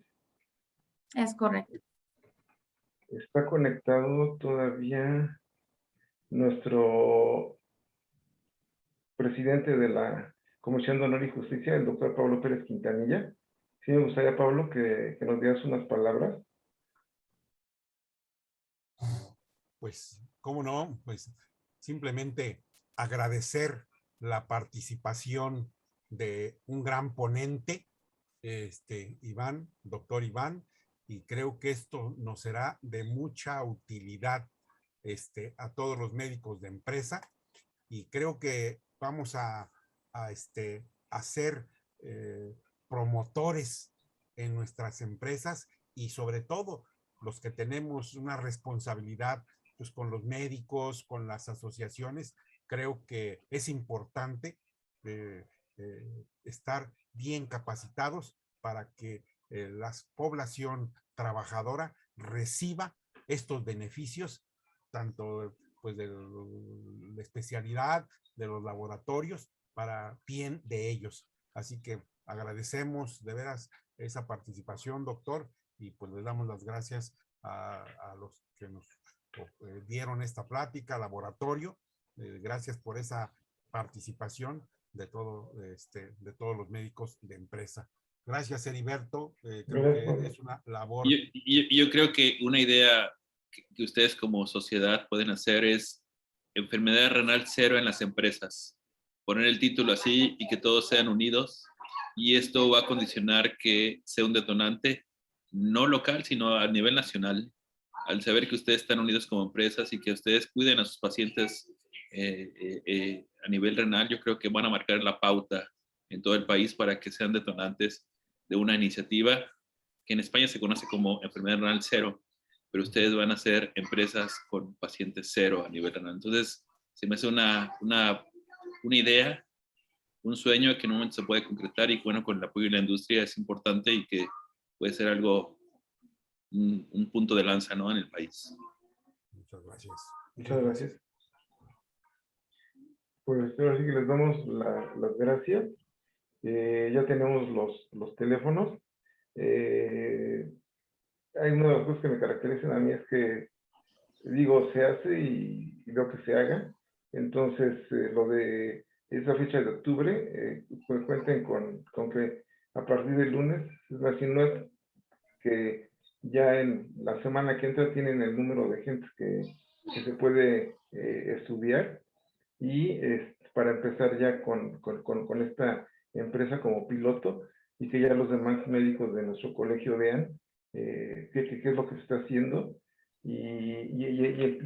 Speaker 7: Es correcto.
Speaker 1: Está conectado todavía nuestro presidente de la Comisión de Honor y Justicia, el doctor Pablo Pérez Quintanilla. Sí, me gustaría, Pablo, que nos dieras unas palabras.
Speaker 8: Pues, ¿cómo no? Pues simplemente agradecer la participación de un gran ponente, Iván, doctor Iván, y creo que esto nos será de mucha utilidad a todos los médicos de empresa, y creo que vamos a ser promotores en nuestras empresas y sobre todo los que tenemos una responsabilidad pues, con los médicos, con las asociaciones. Creo que es importante estar bien capacitados para que la población trabajadora reciba estos beneficios, tanto pues, de la especialidad, de los laboratorios, para bien de ellos. Así que agradecemos de veras esa participación, doctor, y pues les damos las gracias a los que nos dieron esta plática, laboratorio. Gracias por esa participación de todos los médicos de empresa. Gracias, Heriberto. Creo que es una labor.
Speaker 3: Yo creo que una idea que ustedes como sociedad pueden hacer es enfermedad renal cero en las empresas. Poner el título así y que todos sean unidos. Y esto va a condicionar que sea un detonante no local, sino a nivel nacional. Al saber que ustedes están unidos como empresas y que ustedes cuiden a sus pacientes a nivel renal, yo creo que van a marcar la pauta en todo el país para que sean detonantes de una iniciativa que en España se conoce como enfermedad renal cero, pero ustedes van a ser empresas con pacientes cero a nivel renal. Entonces, se me hace una idea, un sueño que en un momento se puede concretar y bueno, con el apoyo de la industria es importante y que puede ser algo, un punto de lanza, ¿no?, en el país.
Speaker 8: Muchas gracias.
Speaker 1: Muchas gracias. Pues ahora sí que les damos las gracias. Ya tenemos los teléfonos. Hay una de las cosas que me caracterizan a mí es que digo, se hace y veo que se haga. Entonces, lo de esa fecha de octubre, pues cuenten con que a partir del lunes, es decir, no es que ya en la semana que entra tienen el número de gente que se puede estudiar y para empezar ya con esta empresa como piloto y que ya los demás médicos de nuestro colegio vean qué es lo que se está haciendo y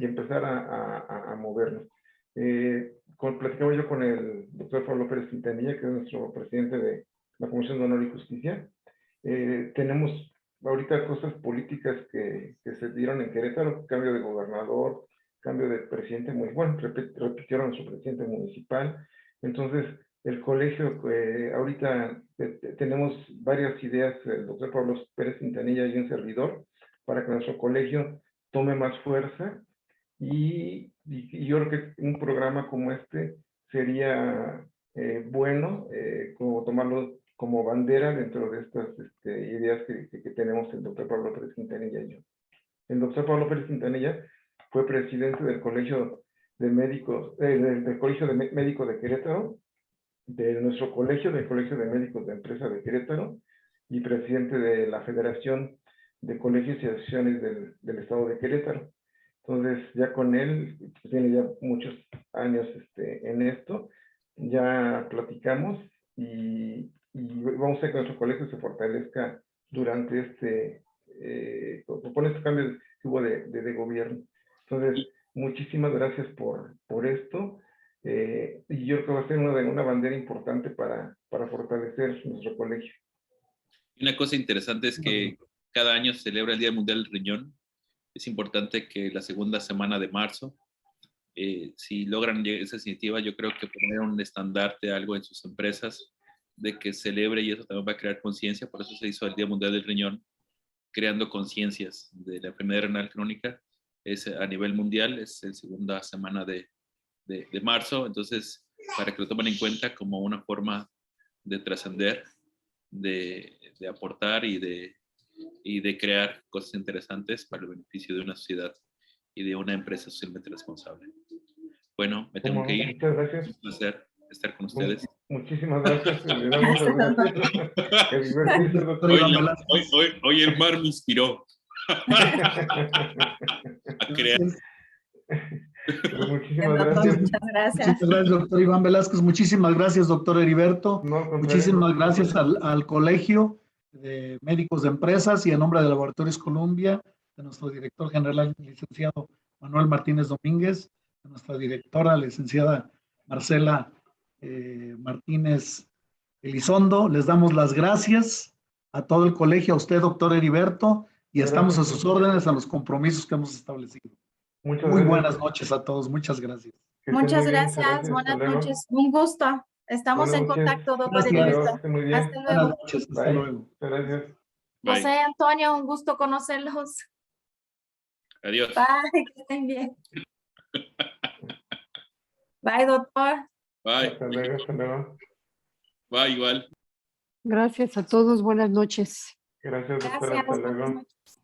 Speaker 1: empezar a movernos. Platicaba yo con el doctor Pablo Pérez Quintanilla, que es nuestro presidente de la Comisión de Honor y Justicia. Tenemos ahorita cosas políticas que se dieron en Querétaro, cambio de gobernador, cambio de presidente, muy bueno, repitieron a su presidente municipal. Entonces, el colegio, ahorita tenemos varias ideas, el doctor Pablo Pérez Quintanilla y un servidor, para que nuestro colegio tome más fuerza y yo creo que un programa como este sería bueno, como tomarlo como bandera dentro de estas ideas que tenemos el doctor Pablo Pérez Quintanilla y yo. El doctor Pablo Pérez Quintanilla fue presidente del Colegio de Médicos, del Colegio de Médicos de Querétaro, de nuestro colegio, del Colegio de Médicos de Empresa de Querétaro, y presidente de la Federación de Colegios y Asociaciones del Estado de Querétaro. Entonces, ya con él, tiene ya muchos años en esto, ya platicamos y vamos a hacer que nuestro colegio se fortalezca durante con este cambio que hubo de gobierno. Entonces, muchísimas gracias por esto. Y yo creo que va a ser una bandera importante para fortalecer nuestro colegio.
Speaker 3: Una cosa interesante es que cada año se celebra el Día Mundial del Riñón. Es importante que la segunda semana de marzo, si logran esa iniciativa, yo creo que poner un estandarte, algo en sus empresas, de que celebre, y eso también va a crear conciencia. Por eso se hizo el Día Mundial del Riñón, creando conciencias de la enfermedad renal crónica. Es a nivel mundial, es la segunda semana de marzo. Entonces, para que lo tomen en cuenta como una forma de trascender, de aportar y de crear cosas interesantes para el beneficio de una sociedad y de una empresa socialmente responsable. Bueno, me tengo que ir.
Speaker 1: Muchas gracias.
Speaker 3: Es un placer estar con ustedes.
Speaker 1: Muchísimas gracias. Le damos muchas gracias.
Speaker 3: Hoy el mar me inspiró a crear.
Speaker 1: Muchísimas gracias.
Speaker 7: Muchas gracias.
Speaker 2: Muchas gracias, doctor Iván Velázquez. Muchísimas gracias, doctor Heriberto.
Speaker 1: No,
Speaker 2: muchísimas gracias al Colegio de Médicos de Empresas y a nombre de Laboratorios Columbia, de nuestro director general, licenciado Manuel Martínez Domínguez, de nuestra directora, licenciada Marcela Martínez Elizondo. Les damos las gracias a todo el colegio, a usted, doctor Heriberto, y estamos a sus órdenes, a los compromisos que hemos establecido. Muy buenas noches a todos, muchas gracias.
Speaker 7: Muchas gracias, buenas noches, un gusto. Estamos en contacto, doctor Heriberto. Hasta luego.
Speaker 2: Buenas noches, hasta luego.
Speaker 1: Gracias.
Speaker 7: José Antonio, un gusto conocerlos.
Speaker 3: Adiós.
Speaker 7: Bye, que estén bien. Bye, doctor.
Speaker 3: Bye.
Speaker 1: Hasta luego.
Speaker 3: Bye, igual.
Speaker 4: Gracias a todos, buenas noches.
Speaker 1: Gracias, doctora.
Speaker 7: Gracias,
Speaker 1: Hasta luego.
Speaker 7: buenas noches.